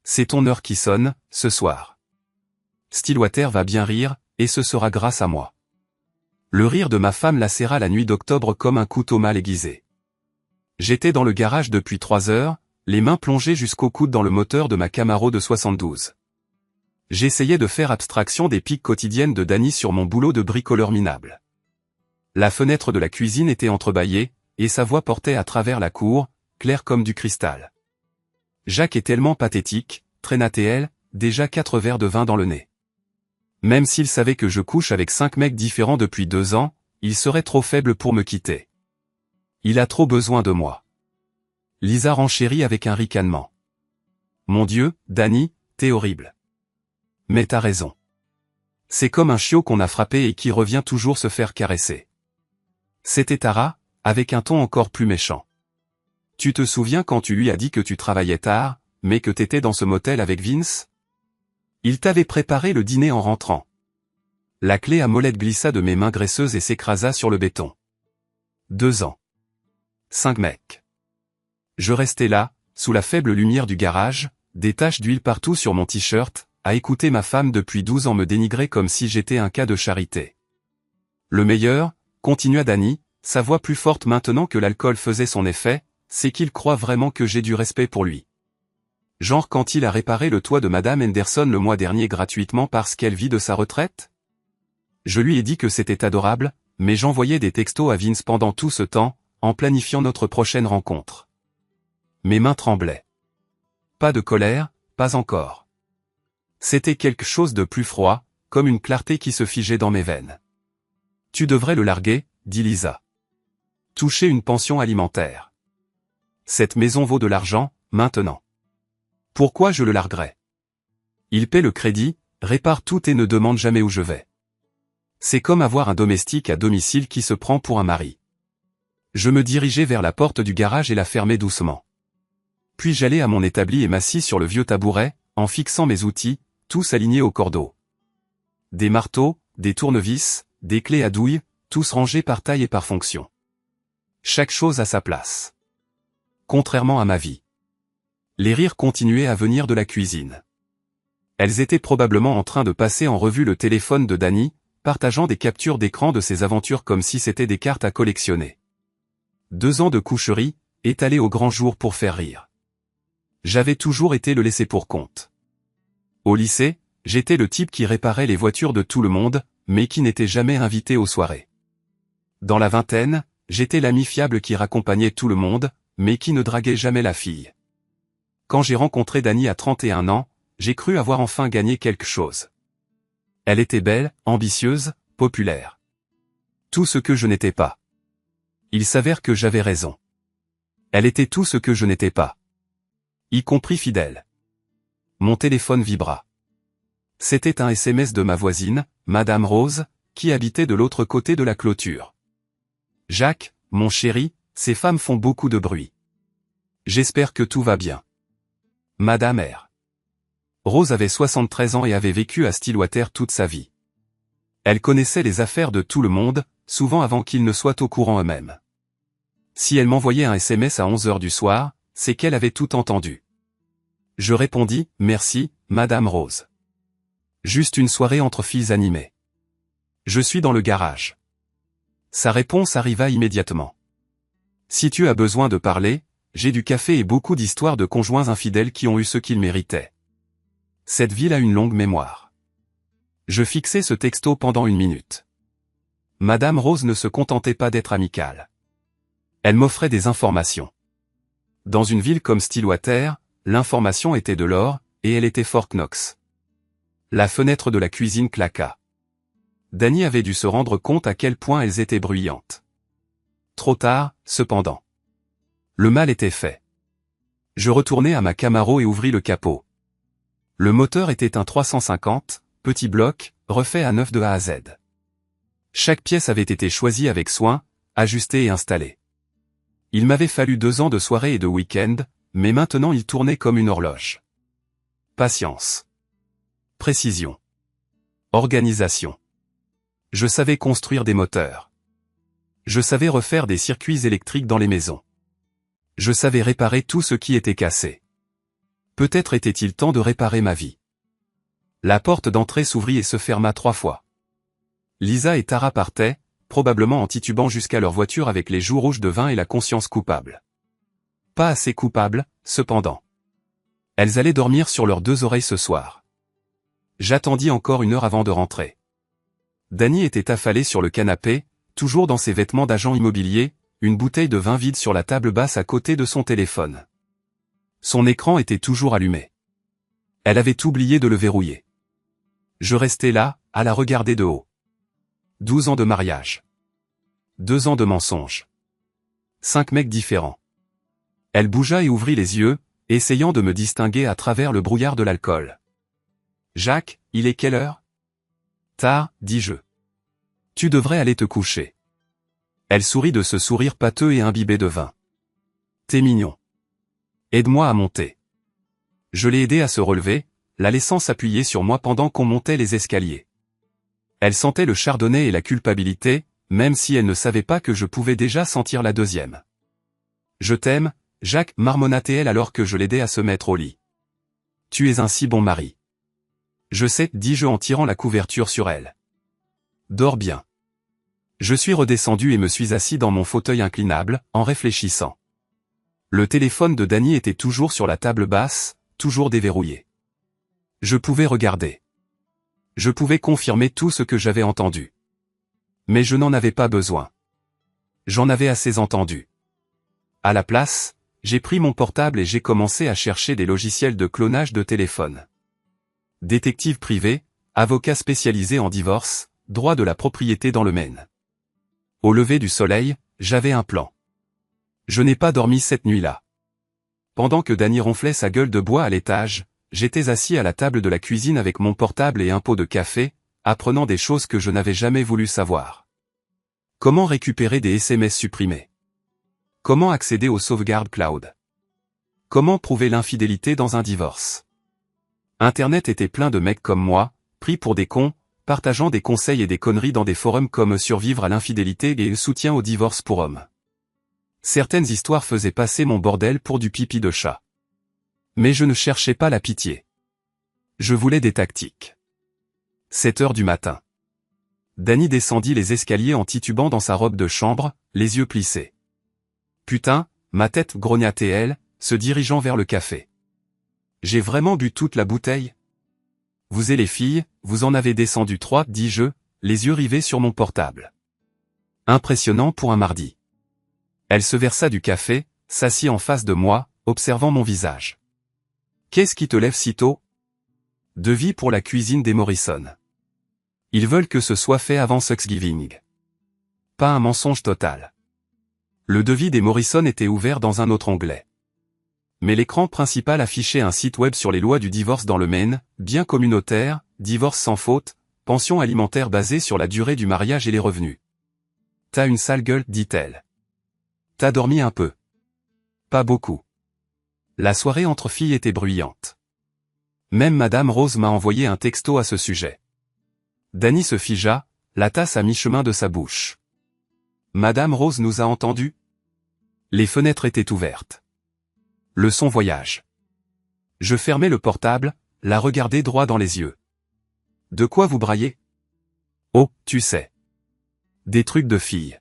C'est ton heure qui sonne, ce soir. Stillwater va bien rire, et ce sera grâce à moi. Le rire de ma femme lacéra la nuit d'octobre comme un couteau mal aiguisé. J'étais dans le garage depuis 3 heures, les mains plongées jusqu'au coude dans le moteur de ma Camaro de 72. J'essayais de faire abstraction des piques quotidiennes de Danny sur mon boulot de bricoleur minable. La fenêtre de la cuisine était entrebâillée, et sa voix portait à travers la cour, claire comme du cristal. Jacques est tellement pathétique, traînait-elle, déjà 4 verres de vin dans le nez. Même s'il savait que je couche avec 5 mecs différents depuis 2 ans, il serait trop faible pour me quitter. Il a trop besoin de moi. Lisa renchérit avec un ricanement. Mon Dieu, Danny, t'es horrible. Mais t'as raison. C'est comme un chiot qu'on a frappé et qui revient toujours se faire caresser. C'était Tara, avec un ton encore plus méchant. Tu te souviens quand tu lui as dit que tu travaillais tard, mais que t'étais dans ce motel avec Vince? Il t'avait préparé le dîner en rentrant. La clé à molette glissa de mes mains graisseuses et s'écrasa sur le béton. 2 ans. 5 mecs. Je restais là, sous la faible lumière du garage, des taches d'huile partout sur mon t-shirt, à écouter ma femme depuis 12 ans me dénigrer comme si j'étais un cas de charité. Le meilleur, continua Danny, sa voix plus forte maintenant que l'alcool faisait son effet, c'est qu'il croit vraiment que j'ai du respect pour lui. Genre quand il a réparé le toit de Madame Henderson le mois dernier gratuitement parce qu'elle vit de sa retraite? Je lui ai dit que c'était adorable, mais j'envoyais des textos à Vince pendant tout ce temps, en planifiant notre prochaine rencontre. Mes mains tremblaient. Pas de colère, pas encore. C'était quelque chose de plus froid, comme une clarté qui se figeait dans mes veines. Tu devrais le larguer, dit Lisa. Toucher une pension alimentaire. Cette maison vaut de l'argent, maintenant. Pourquoi je le larguerais? Il paie le crédit, répare tout et ne demande jamais où je vais. C'est comme avoir un domestique à domicile qui se prend pour un mari. Je me dirigeai vers la porte du garage et la fermai doucement. Puis j'allai à mon établi et m'assis sur le vieux tabouret, en fixant mes outils, tous alignés au cordeau. Des marteaux, des tournevis, des clés à douille, tous rangés par taille et par fonction. Chaque chose à sa place. Contrairement à ma vie. Les rires continuaient à venir de la cuisine. Elles étaient probablement en train de passer en revue le téléphone de Danny, partageant des captures d'écran de ses aventures comme si c'était des cartes à collectionner. 2 ans de coucherie, étalés au grand jour pour faire rire. J'avais toujours été le laissé-pour-compte. Au lycée, j'étais le type qui réparait les voitures de tout le monde, mais qui n'était jamais invité aux soirées. Dans la vingtaine, j'étais l'ami fiable qui raccompagnait tout le monde, mais qui ne draguait jamais la fille. Quand j'ai rencontré Danny à 31 ans, j'ai cru avoir enfin gagné quelque chose. Elle était belle, ambitieuse, populaire. Tout ce que je n'étais pas. Il s'avère que j'avais raison. Elle était tout ce que je n'étais pas. Y compris fidèle. Mon téléphone vibra. C'était un SMS de ma voisine, Madame Rose, qui habitait de l'autre côté de la clôture. Jacques, mon chéri, ces femmes font beaucoup de bruit. J'espère que tout va bien. Madame R. Rose avait 73 ans et avait vécu à Stillwater toute sa vie. Elle connaissait les affaires de tout le monde, souvent avant qu'ils ne soient au courant eux-mêmes. Si elle m'envoyait un SMS à 11 heures du soir, c'est qu'elle avait tout entendu. Je répondis, merci, Madame Rose. Juste une soirée entre filles animées. Je suis dans le garage. Sa réponse arriva immédiatement. Si tu as besoin de parler, j'ai du café et beaucoup d'histoires de conjoints infidèles qui ont eu ce qu'ils méritaient. Cette ville a une longue mémoire. Je fixai ce texto pendant 1 minute. Madame Rose ne se contentait pas d'être amicale. Elle m'offrait des informations. Dans une ville comme Stillwater, l'information était de l'or, et elle était Fort Knox. La fenêtre de la cuisine claqua. Danny avait dû se rendre compte à quel point elles étaient bruyantes. Trop tard, cependant. Le mal était fait. Je retournai à ma Camaro et ouvris le capot. Le moteur était un 350, petit bloc, refait à neuf de A à Z. Chaque pièce avait été choisie avec soin, ajustée et installée. Il m'avait fallu 2 ans de soirées et de week-end, mais maintenant il tournait comme une horloge. Patience. Précision. Organisation. Je savais construire des moteurs. Je savais refaire des circuits électriques dans les maisons. Je savais réparer tout ce qui était cassé. Peut-être était-il temps de réparer ma vie. La porte d'entrée s'ouvrit et se ferma 3 fois. Lisa et Tara partaient, probablement en titubant jusqu'à leur voiture avec les joues rouges de vin et la conscience coupable. Pas assez coupable, cependant. Elles allaient dormir sur leurs 2 oreilles ce soir. J'attendis encore 1 heure avant de rentrer. Danny était affalé sur le canapé, toujours dans ses vêtements d'agent immobilier, une bouteille de vin vide sur la table basse à côté de son téléphone. Son écran était toujours allumé. Elle avait oublié de le verrouiller. Je restais là, à la regarder de haut. 12 ans de mariage. 2 ans de mensonges. 5 mecs différents. Elle bougea et ouvrit les yeux, essayant de me distinguer à travers le brouillard de l'alcool. « Jacques, il est quelle heure ?»« Tard, dis-je. Tu devrais aller te coucher. » Elle sourit de ce sourire pâteux et imbibé de vin. « T'es mignon. Aide-moi à monter. » Je l'ai aidée à se relever, la laissant s'appuyer sur moi pendant qu'on montait les escaliers. Elle sentait le chardonnay et la culpabilité, même si elle ne savait pas que je pouvais déjà sentir la deuxième. « Je t'aime, Jacques, marmonna-t-elle alors que je l'aidais à se mettre au lit. Tu es un si bon mari. Je sais, dis-je en tirant la couverture sur elle. Dors bien. Je suis redescendu et me suis assis dans mon fauteuil inclinable, en réfléchissant. Le téléphone de Danny était toujours sur la table basse, toujours déverrouillé. Je pouvais regarder. Je pouvais confirmer tout ce que j'avais entendu. Mais je n'en avais pas besoin. J'en avais assez entendu. À la place, j'ai pris mon portable et j'ai commencé à chercher des logiciels de clonage de téléphone. Détective privé, avocat spécialisé en divorce, droit de la propriété dans le Maine. Au lever du soleil, j'avais un plan. Je n'ai pas dormi cette nuit-là. Pendant que Danny ronflait sa gueule de bois à l'étage, j'étais assis à la table de la cuisine avec mon portable et un pot de café, apprenant des choses que je n'avais jamais voulu savoir. Comment récupérer des SMS supprimés? Comment accéder aux sauvegardes cloud? Comment prouver l'infidélité dans un divorce? Internet était plein de mecs comme moi, pris pour des cons, partageant des conseils et des conneries dans des forums comme Survivre à l'infidélité et le soutien au divorce pour hommes. Certaines histoires faisaient passer mon bordel pour du pipi de chat. Mais je ne cherchais pas la pitié. Je voulais des tactiques. 7 heures du matin. Danny descendit les escaliers en titubant dans sa robe de chambre, les yeux plissés. Putain, ma tête, grogna-t-elle, se dirigeant vers le café. J'ai vraiment bu toute la bouteille? Vous et les filles, vous en avez descendu 3, dis-je, les yeux rivés sur mon portable. Impressionnant pour un mardi. Elle se versa du café, s'assit en face de moi, observant mon visage. Qu'est-ce qui te lève si tôt? Devis pour la cuisine des Morrison. Ils veulent que ce soit fait avant Thanksgiving. Pas un mensonge total. Le devis des Morrison était ouvert dans un autre onglet. Mais l'écran principal affichait un site web sur les lois du divorce dans le Maine, bien communautaire, divorce sans faute, pension alimentaire basée sur la durée du mariage et les revenus. T'as une sale gueule, dit-elle. T'as dormi un peu. Pas beaucoup. La soirée entre filles était bruyante. Même Madame Rose m'a envoyé un texto à ce sujet. Danny se figea, la tasse à mi-chemin de sa bouche. Madame Rose nous a entendus? Les fenêtres étaient ouvertes. Leçon voyage. Je fermai le portable, la regardai droit dans les yeux. De quoi vous braillez? Oh, tu sais. Des trucs de filles.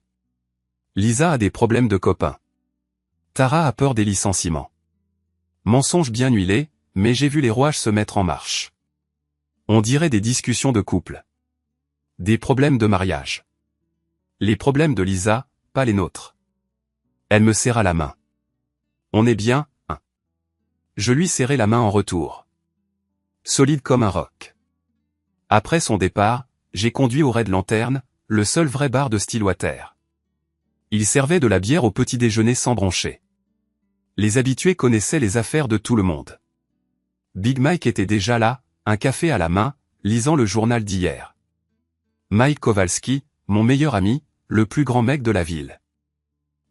Lisa a des problèmes de copains. Tara a peur des licenciements. Mensonge bien huilé, mais j'ai vu les rouages se mettre en marche. On dirait des discussions de couple. Des problèmes de mariage. Les problèmes de Lisa, pas les nôtres. Elle me serra la main. On est bien, hein. Je lui serrai la main en retour. Solide comme un roc. Après son départ, j'ai conduit au Red Lantern, le seul vrai bar de Stillwater. Il servait de la bière au petit déjeuner sans broncher. Les habitués connaissaient les affaires de tout le monde. Big Mike était déjà là, un café à la main, lisant le journal d'hier. Mike Kowalski, mon meilleur ami, le plus grand mec de la ville.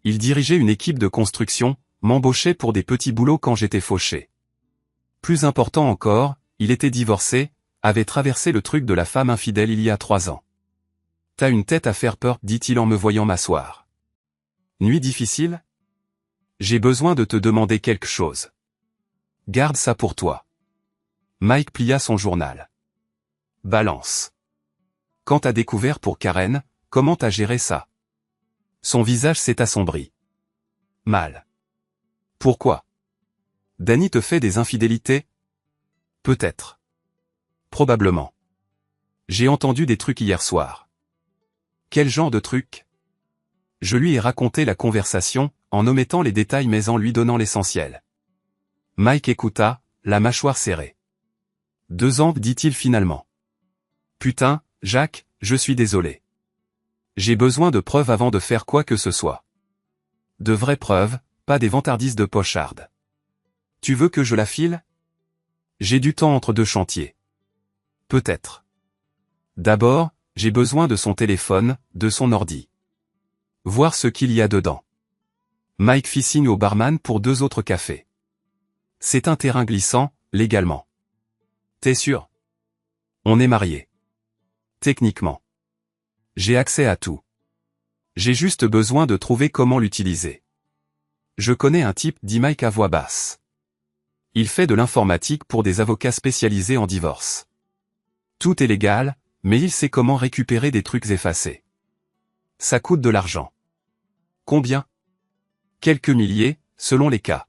Il dirigeait une équipe de construction, m'embauchait pour des petits boulots quand j'étais fauché. Plus important encore, il était divorcé, avait traversé le truc de la femme infidèle il y a 3 ans. T'as une tête à faire peur, dit-il en me voyant m'asseoir. Nuit difficile? J'ai besoin de te demander quelque chose. Garde ça pour toi. Mike plia son journal. Balance. Quand t'as découvert pour Karen, comment t'as géré ça? Son visage s'est assombri. Mal. Pourquoi? Danny te fait des infidélités? Peut-être. Probablement. J'ai entendu des trucs hier soir. Quel genre de trucs? Je lui ai raconté la conversation, en omettant les détails mais en lui donnant l'essentiel. Mike écouta, la mâchoire serrée. 2 ans, dit-il finalement. Putain, Jack, je suis désolé. J'ai besoin de preuves avant de faire quoi que ce soit. De vraies preuves, pas des vantardises de pocharde. Tu veux que je la file? J'ai du temps entre 2 chantiers. Peut-être. D'abord, j'ai besoin de son téléphone, de son ordi. Voir ce qu'il y a dedans. Mike fit signe au barman pour 2 autres cafés. C'est un terrain glissant, légalement. T'es sûr? On est mariés. Techniquement. J'ai accès à tout. J'ai juste besoin de trouver comment l'utiliser. Je connais un type, dit Mike à voix basse. Il fait de l'informatique pour des avocats spécialisés en divorce. Tout est légal, mais il sait comment récupérer des trucs effacés. Ça coûte de l'argent. Combien? Quelques milliers, selon les cas.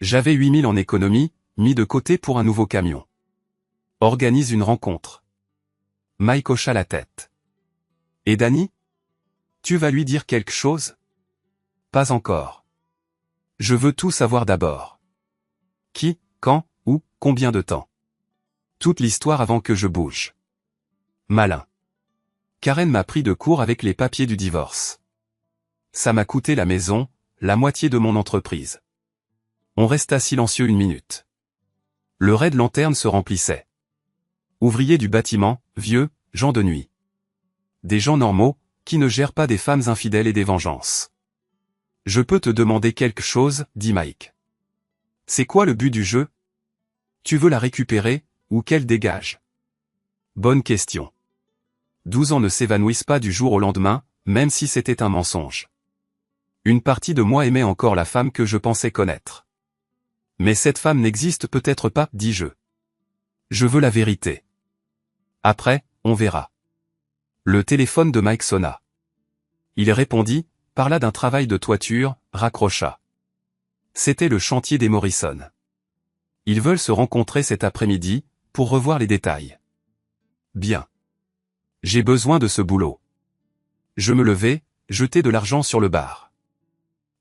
J'avais 8 000 en économie, mis de côté pour un nouveau camion. Organise une rencontre. Mike hocha la tête. Et Danny? Tu vas lui dire quelque chose? Pas encore. Je veux tout savoir d'abord. Qui, quand, où, combien de temps? Toute l'histoire avant que je bouge. Malin. Karen m'a pris de court avec les papiers du divorce. Ça m'a coûté la maison, la moitié de mon entreprise. On resta silencieux 1 minute. Le raid lanterne se remplissait. Ouvriers du bâtiment, vieux, gens de nuit. Des gens normaux, qui ne gèrent pas des femmes infidèles et des vengeances. Je peux te demander quelque chose, dit Mike. C'est quoi le but du jeu? Tu veux la récupérer, ou qu'elle dégage? Bonne question. 12 ans ne s'évanouissent pas du jour au lendemain, même si c'était un mensonge. Une partie de moi aimait encore la femme que je pensais connaître. Mais cette femme n'existe peut-être pas, dis-je. Je veux la vérité. Après, on verra. Le téléphone de Mike sonna. Il répondit, parla d'un travail de toiture, raccrocha. C'était le chantier des Morrison. Ils veulent se rencontrer cet après-midi, pour revoir les détails. Bien. J'ai besoin de ce boulot. Je me levai, jetai de l'argent sur le bar.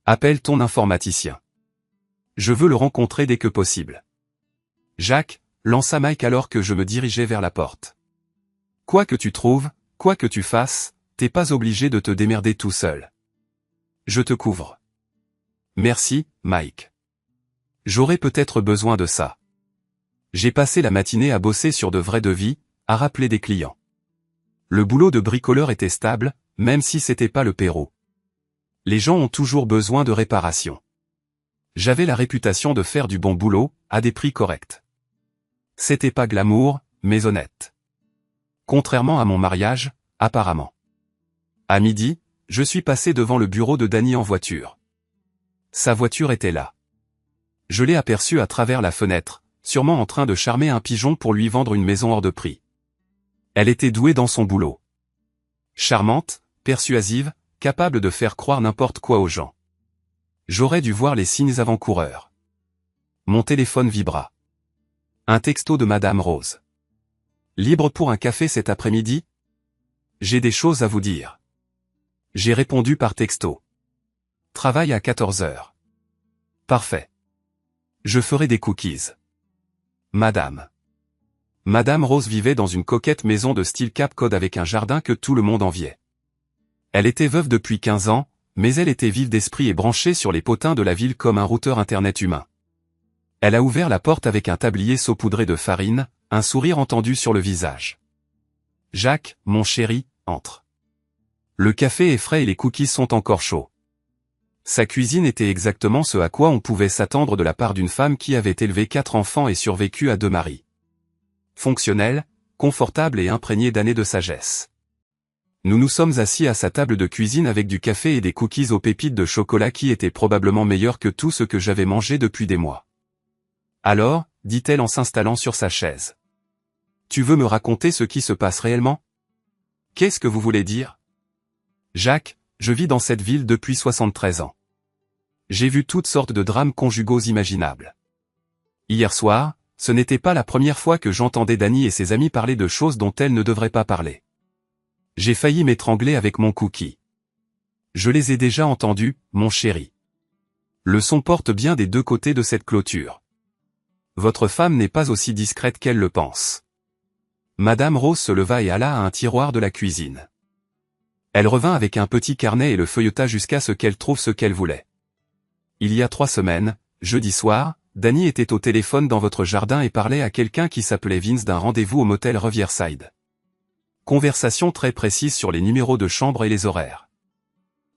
Appelle ton informaticien. Je veux le rencontrer dès que possible. Jacques, lança Mike alors que je me dirigeais vers la porte. Quoi que tu trouves, quoi que tu fasses, t'es pas obligé de te démerder tout seul. Je te couvre. Merci, Mike. J'aurais peut-être besoin de ça. J'ai passé la matinée à bosser sur de vrais devis, à rappeler des clients. Le boulot de bricoleur était stable, même si c'était pas le Pérou. Les gens ont toujours besoin de réparation. J'avais la réputation de faire du bon boulot, à des prix corrects. C'était pas glamour, mais honnête. Contrairement à mon mariage, apparemment. À midi, je suis passé devant le bureau de Danny en voiture. Sa voiture était là. Je l'ai aperçue à travers la fenêtre, sûrement en train de charmer un pigeon pour lui vendre une maison hors de prix. Elle était douée dans son boulot. Charmante, persuasive, capable de faire croire n'importe quoi aux gens. J'aurais dû voir les signes avant-coureurs. Mon téléphone vibra. Un texto de Madame Rose. Libre pour un café cet après-midi? J'ai des choses à vous dire. J'ai répondu par texto. Travail à 14 heures. Parfait. Je ferai des cookies. Madame. Madame Rose vivait dans une coquette maison de style Cap Cod avec un jardin que tout le monde enviait. Elle était veuve depuis 15 ans, mais elle était vive d'esprit et branchée sur les potins de la ville comme un routeur internet humain. Elle a ouvert la porte avec un tablier saupoudré de farine, un sourire entendu sur le visage. Jacques, mon chéri, entre. Le café est frais et les cookies sont encore chauds. Sa cuisine était exactement ce à quoi on pouvait s'attendre de la part d'une femme qui avait élevé 4 enfants et survécu à 2 maris. Fonctionnelle, confortable et imprégnée d'années de sagesse. Nous nous sommes assis à sa table de cuisine avec du café et des cookies aux pépites de chocolat qui étaient probablement meilleurs que tout ce que j'avais mangé depuis des mois. Alors, dit-elle en s'installant sur sa chaise. Tu veux me raconter ce qui se passe réellement? Qu'est-ce que vous voulez dire? Jacques, je vis dans cette ville depuis 73 ans. J'ai vu toutes sortes de drames conjugaux imaginables. Hier soir, ce n'était pas la première fois que j'entendais Dany et ses amis parler de choses dont elles ne devraient pas parler. J'ai failli m'étrangler avec mon cookie. Je les ai déjà entendus, mon chéri. Le son porte bien des deux côtés de cette clôture. Votre femme n'est pas aussi discrète qu'elle le pense. Madame Rose se leva et alla à un tiroir de la cuisine. Elle revint avec un petit carnet et le feuilleta jusqu'à ce qu'elle trouve ce qu'elle voulait. Il y a 3 semaines, jeudi soir, Dany était au téléphone dans votre jardin et parlait à quelqu'un qui s'appelait Vince d'un rendez-vous au motel Riverside. Conversation très précise sur les numéros de chambre et les horaires.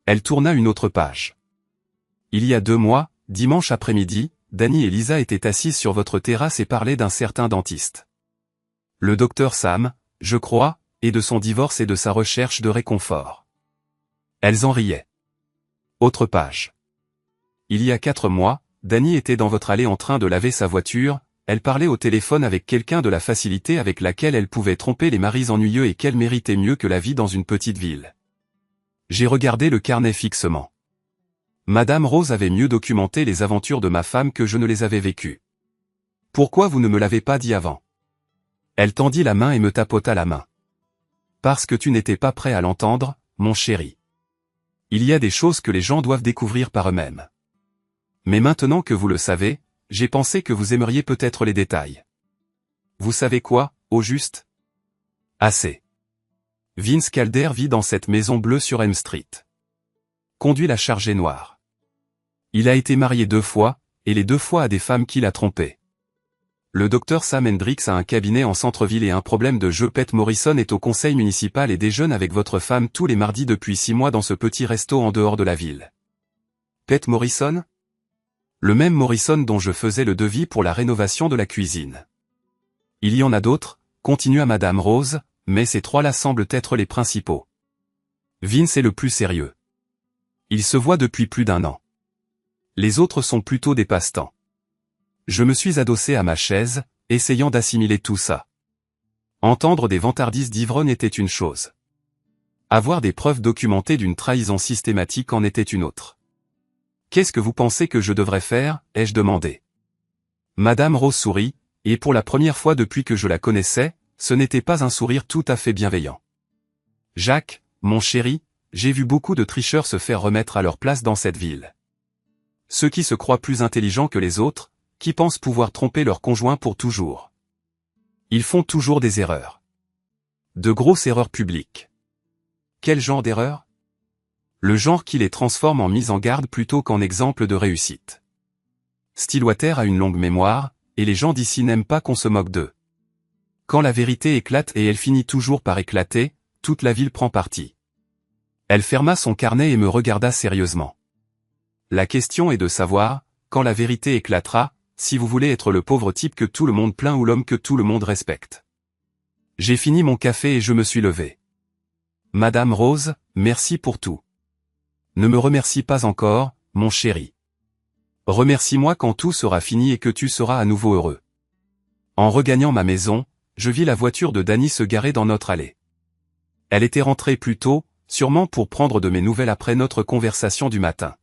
Elle tourna une autre page. Il y a 2 mois, dimanche après-midi, Dany et Lisa étaient assises sur votre terrasse et parlaient d'un certain dentiste. Le docteur Sam, je crois, et de son divorce et de sa recherche de réconfort. Elles en riaient. Autre page. Il y a 4 mois, Dany était dans votre allée en train de laver sa voiture, elle parlait au téléphone avec quelqu'un de la facilité avec laquelle elle pouvait tromper les maris ennuyeux et qu'elle méritait mieux que la vie dans une petite ville. J'ai regardé le carnet fixement. Madame Rose avait mieux documenté les aventures de ma femme que je ne les avais vécues. Pourquoi vous ne me l'avez pas dit avant? Elle tendit la main et me tapota la main. Parce que tu n'étais pas prêt à l'entendre, mon chéri. Il y a des choses que les gens doivent découvrir par eux-mêmes. Mais maintenant que vous le savez, j'ai pensé que vous aimeriez peut-être les détails. Vous savez quoi, au juste? Assez. Vince Calder vit dans cette maison bleue sur Elm Street. Conduit la Chargée noire. Il a été marié 2 fois, et les 2 fois à des femmes qu'il a trompées. Le docteur Sam Hendricks a un cabinet en centre-ville et un problème de jeu. Pete Morrison est au conseil municipal et déjeune avec votre femme tous les mardis depuis 6 mois dans ce petit resto en dehors de la ville. Pete Morrison? Le même Morrison dont je faisais le devis pour la rénovation de la cuisine. Il y en a d'autres, continua Madame Rose, mais ces 3-là semblent être les principaux. Vince est le plus sérieux. Il se voit depuis plus d'1 an. Les autres sont plutôt des passe-temps. Je me suis adossé à ma chaise, essayant d'assimiler tout ça. Entendre des vantardises d'ivrogne était une chose. Avoir des preuves documentées d'une trahison systématique en était une autre. Qu'est-ce que vous pensez que je devrais faire, ai-je demandé. Madame Rose sourit, et pour la première fois depuis que je la connaissais, ce n'était pas un sourire tout à fait bienveillant. Jacques, mon chéri, j'ai vu beaucoup de tricheurs se faire remettre à leur place dans cette ville. Ceux qui se croient plus intelligents que les autres, qui pensent pouvoir tromper leur conjoint pour toujours. Ils font toujours des erreurs. De grosses erreurs publiques. Quel genre d'erreur? Le genre qui les transforme en mise en garde plutôt qu'en exemple de réussite. Stillwater a une longue mémoire, et les gens d'ici n'aiment pas qu'on se moque d'eux. Quand la vérité éclate et elle finit toujours par éclater, toute la ville prend parti. Elle ferma son carnet et me regarda sérieusement. La question est de savoir, quand la vérité éclatera, si vous voulez être le pauvre type que tout le monde plaint ou l'homme que tout le monde respecte. J'ai fini mon café et je me suis levé. Madame Rose, merci pour tout. Ne me remercie pas encore, mon chéri. Remercie-moi quand tout sera fini et que tu seras à nouveau heureux. En regagnant ma maison, je vis la voiture de Dany se garer dans notre allée. Elle était rentrée plus tôt, sûrement pour prendre de mes nouvelles après notre conversation du matin.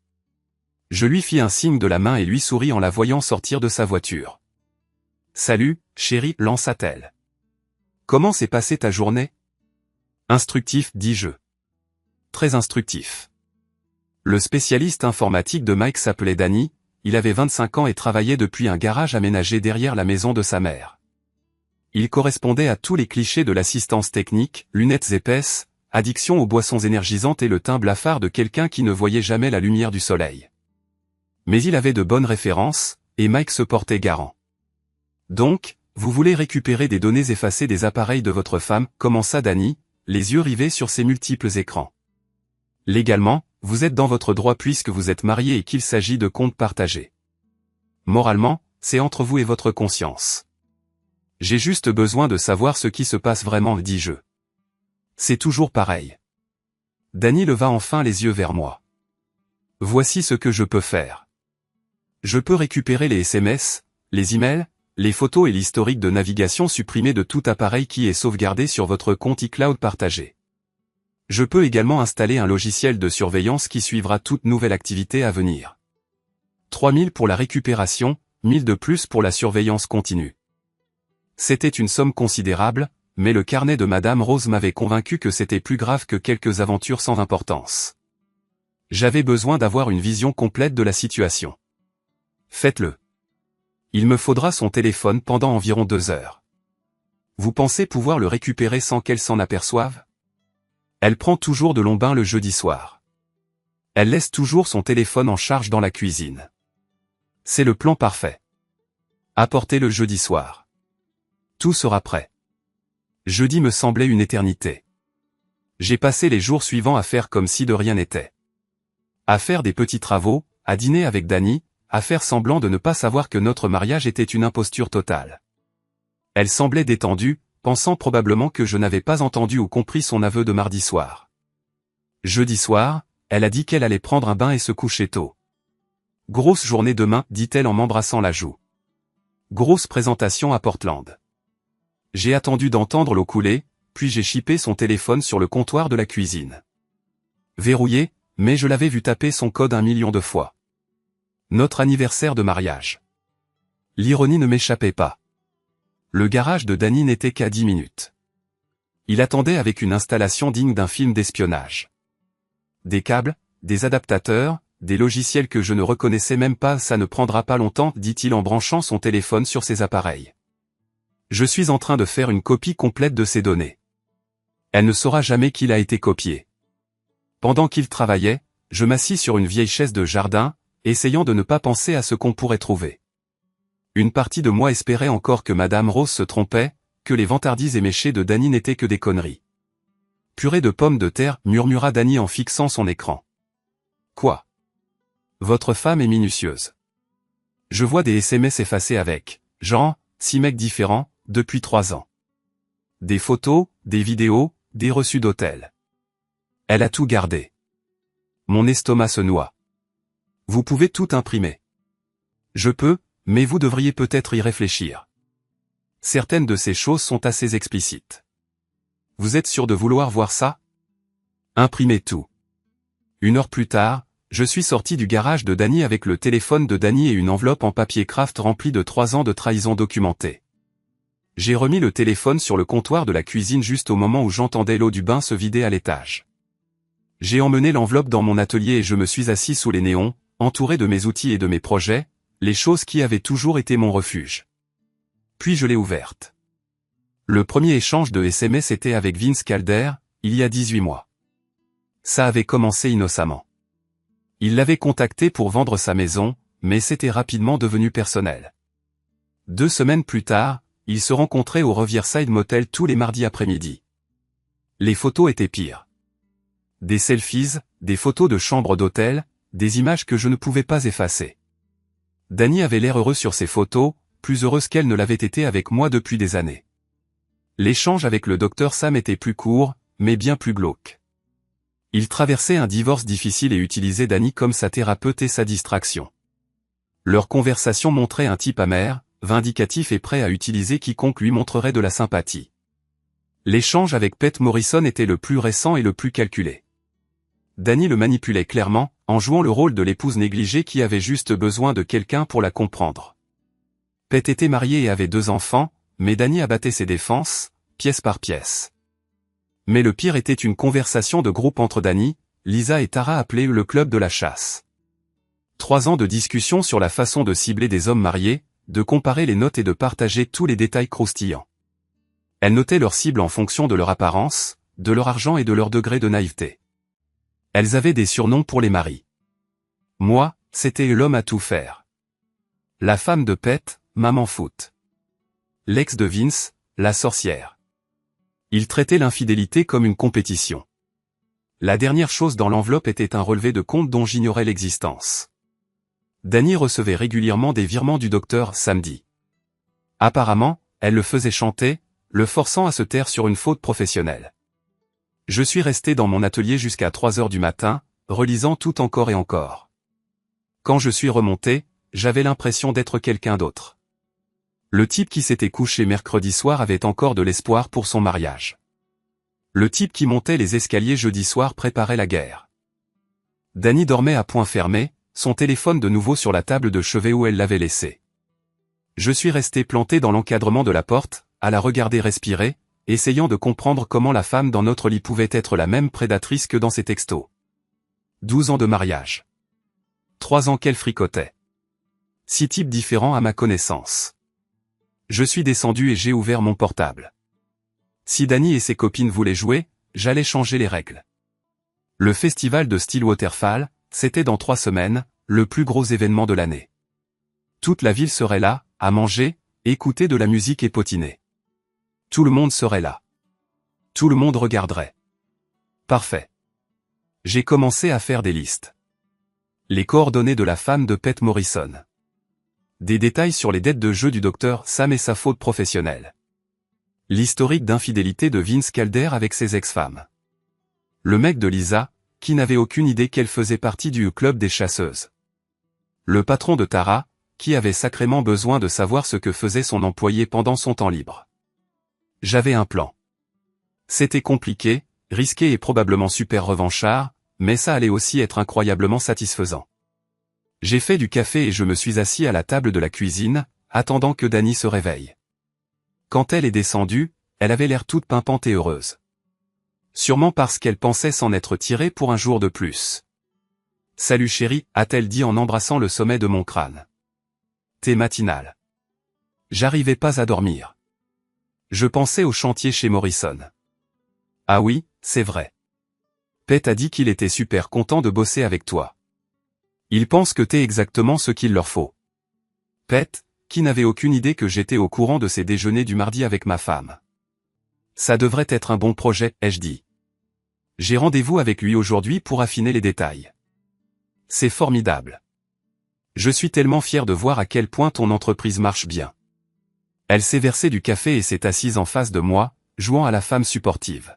Je lui fis un signe de la main et lui souris en la voyant sortir de sa voiture. « Salut, chérie, lança-t-elle. Comment s'est passée ta journée? » Instructif, dis-je. Très instructif. Le spécialiste informatique de Mike s'appelait Dany, il avait 25 ans et travaillait depuis un garage aménagé derrière la maison de sa mère. Il correspondait à tous les clichés de l'assistance technique, lunettes épaisses, addiction aux boissons énergisantes et le teint blafard de quelqu'un qui ne voyait jamais la lumière du soleil. Mais il avait de bonnes références, et Mike se portait garant. Donc, vous voulez récupérer des données effacées des appareils de votre femme, commença Dany, les yeux rivés sur ses multiples écrans. Légalement, vous êtes dans votre droit puisque vous êtes marié et qu'il s'agit de comptes partagés. Moralement, c'est entre vous et votre conscience. J'ai juste besoin de savoir ce qui se passe vraiment, dis-je. C'est toujours pareil. Dany leva enfin les yeux vers moi. Voici ce que je peux faire. Je peux récupérer les SMS, les emails, les photos et l'historique de navigation supprimé de tout appareil qui est sauvegardé sur votre compte iCloud partagé. Je peux également installer un logiciel de surveillance qui suivra toute nouvelle activité à venir. 3000 pour la récupération, 1000 de plus pour la surveillance continue. C'était une somme considérable, mais le carnet de Madame Rose m'avait convaincu que c'était plus grave que quelques aventures sans importance. J'avais besoin d'avoir une vision complète de la situation. Faites-le. Il me faudra son téléphone pendant environ 2 heures. Vous pensez pouvoir le récupérer sans qu'elle s'en aperçoive? Elle prend toujours de longs bains le jeudi soir. Elle laisse toujours son téléphone en charge dans la cuisine. C'est le plan parfait. Apportez le jeudi soir. Tout sera prêt. Jeudi me semblait une éternité. J'ai passé les jours suivants à faire comme si de rien n'était. À faire des petits travaux, à dîner avec Dany, à faire semblant de ne pas savoir que notre mariage était une imposture totale. Elle semblait détendue, pensant probablement que je n'avais pas entendu ou compris son aveu de mardi soir. Jeudi soir, elle a dit qu'elle allait prendre un bain et se coucher tôt. Grosse journée demain, dit-elle en m'embrassant la joue. Grosse présentation à Portland. J'ai attendu d'entendre l'eau couler, puis j'ai chippé son téléphone sur le comptoir de la cuisine. Verrouillé, mais je l'avais vu taper son code 1 million de fois. Notre anniversaire de mariage. L'ironie ne m'échappait pas. Le garage de Dany n'était qu'à 10 minutes. Il attendait avec une installation digne d'un film d'espionnage. Des câbles, des adaptateurs, des logiciels que je ne reconnaissais même pas, ça ne prendra pas longtemps, dit-il en branchant son téléphone sur ses appareils. Je suis en train de faire une copie complète de ces données. Elle ne saura jamais qu'il a été copié. Pendant qu'il travaillait, je m'assis sur une vieille chaise de jardin, essayant de ne pas penser à ce qu'on pourrait trouver. Une partie de moi espérait encore que Madame Rose se trompait, que les vantardises éméchées de Dany n'étaient que des conneries. Purée de pommes de terre, murmura Dany en fixant son écran. Quoi? Votre femme est minutieuse. Je vois des SMS effacés avec, genre, 6 mecs différents, depuis 3 ans. Des photos, des vidéos, des reçus d'hôtel. Elle a tout gardé. Mon estomac se noie. Vous pouvez tout imprimer. Je peux, mais vous devriez peut-être y réfléchir. Certaines de ces choses sont assez explicites. Vous êtes sûr de vouloir voir ça? Imprimez tout. 1 heure plus tard, je suis sorti du garage de Dany avec le téléphone de Dany et une enveloppe en papier craft remplie de 3 ans de trahison documentée. J'ai remis le téléphone sur le comptoir de la cuisine juste au moment où j'entendais l'eau du bain se vider à l'étage. J'ai emmené l'enveloppe dans mon atelier et je me suis assis sous les néons, entouré de mes outils et de mes projets, les choses qui avaient toujours été mon refuge. Puis je l'ai ouverte. Le premier échange de SMS était avec Vince Calder, il y a 18 mois. Ça avait commencé innocemment. Il l'avait contacté pour vendre sa maison, mais c'était rapidement devenu personnel. 2 semaines plus tard, ils se rencontraient au Riverside Motel tous les mardis après-midi. Les photos étaient pires. Des selfies, des photos de chambres d'hôtel, des images que je ne pouvais pas effacer. Dany avait l'air heureux sur ces photos, plus heureuse qu'elle ne l'avait été avec moi depuis des années. L'échange avec le docteur Sam était plus court, mais bien plus glauque. Il traversait un divorce difficile et utilisait Dany comme sa thérapeute et sa distraction. Leur conversation montrait un type amer, vindicatif et prêt à utiliser quiconque lui montrerait de la sympathie. L'échange avec Pete Morrison était le plus récent et le plus calculé. Dany le manipulait clairement, en jouant le rôle de l'épouse négligée qui avait juste besoin de quelqu'un pour la comprendre. Pete était marié et avait 2 enfants, mais Dany abattait ses défenses, pièce par pièce. Mais le pire était une conversation de groupe entre Dany, Lisa et Tara appelée le club de la chasse. 3 ans de discussion sur la façon de cibler des hommes mariés, de comparer les notes et de partager tous les détails croustillants. Elles notaient leur cible en fonction de leur apparence, de leur argent et de leur degré de naïveté. Elles avaient des surnoms pour les maris. Moi, c'était l'homme à tout faire. La femme de Pete, Maman Foot. L'ex de Vince, la sorcière. Ils traitaient l'infidélité comme une compétition. La dernière chose dans l'enveloppe était un relevé de compte dont j'ignorais l'existence. Dany recevait régulièrement des virements du docteur samedi. Apparemment, elle le faisait chanter, le forçant à se taire sur une faute professionnelle. Je suis resté dans mon atelier jusqu'à 3 heures du matin, relisant tout encore et encore. Quand je suis remonté, j'avais l'impression d'être quelqu'un d'autre. Le type qui s'était couché mercredi soir avait encore de l'espoir pour son mariage. Le type qui montait les escaliers jeudi soir préparait la guerre. Dany dormait à poing fermé, son téléphone de nouveau sur la table de chevet où elle l'avait laissé. Je suis resté planté dans l'encadrement de la porte, à la regarder respirer, essayant de comprendre comment la femme dans notre lit pouvait être la même prédatrice que dans ses textos. 12 ans de mariage. 3 ans qu'elle fricotait. 6 types différents à ma connaissance. Je suis descendu et j'ai ouvert mon portable. Si Dany et ses copines voulaient jouer, j'allais changer les règles. Le festival de Stillwater Falls, c'était dans 3 semaines, le plus gros événement de l'année. Toute la ville serait là, à manger, écouter de la musique et potiner. Tout le monde serait là. Tout le monde regarderait. Parfait. J'ai commencé à faire des listes. Les coordonnées de la femme de Pete Morrison. Des détails sur les dettes de jeu du docteur Sam et sa faute professionnelle. L'historique d'infidélité de Vince Calder avec ses ex-femmes. Le mec de Lisa, qui n'avait aucune idée qu'elle faisait partie du club des chasseuses. Le patron de Tara, qui avait sacrément besoin de savoir ce que faisait son employé pendant son temps libre. J'avais un plan. C'était compliqué, risqué et probablement super revanchard, mais ça allait aussi être incroyablement satisfaisant. J'ai fait du café et je me suis assis à la table de la cuisine, attendant que Dany se réveille. Quand elle est descendue, elle avait l'air toute pimpante et heureuse. Sûrement parce qu'elle pensait s'en être tirée pour un jour de plus. « Salut chérie », a-t-elle dit en embrassant le sommet de mon crâne. « Thé matinal. » J'arrivais pas à dormir. Je pensais au chantier chez Morrison. Ah oui, c'est vrai. Pete a dit qu'il était super content de bosser avec toi. Il pense que t'es exactement ce qu'il leur faut. Pete, qui n'avait aucune idée que j'étais au courant de ses déjeuners du mardi avec ma femme. Ça devrait être un bon projet, ai-je dit. J'ai rendez-vous avec lui aujourd'hui pour affiner les détails. C'est formidable. Je suis tellement fier de voir à quel point ton entreprise marche bien. Elle s'est versée du café et s'est assise en face de moi, jouant à la femme supportive.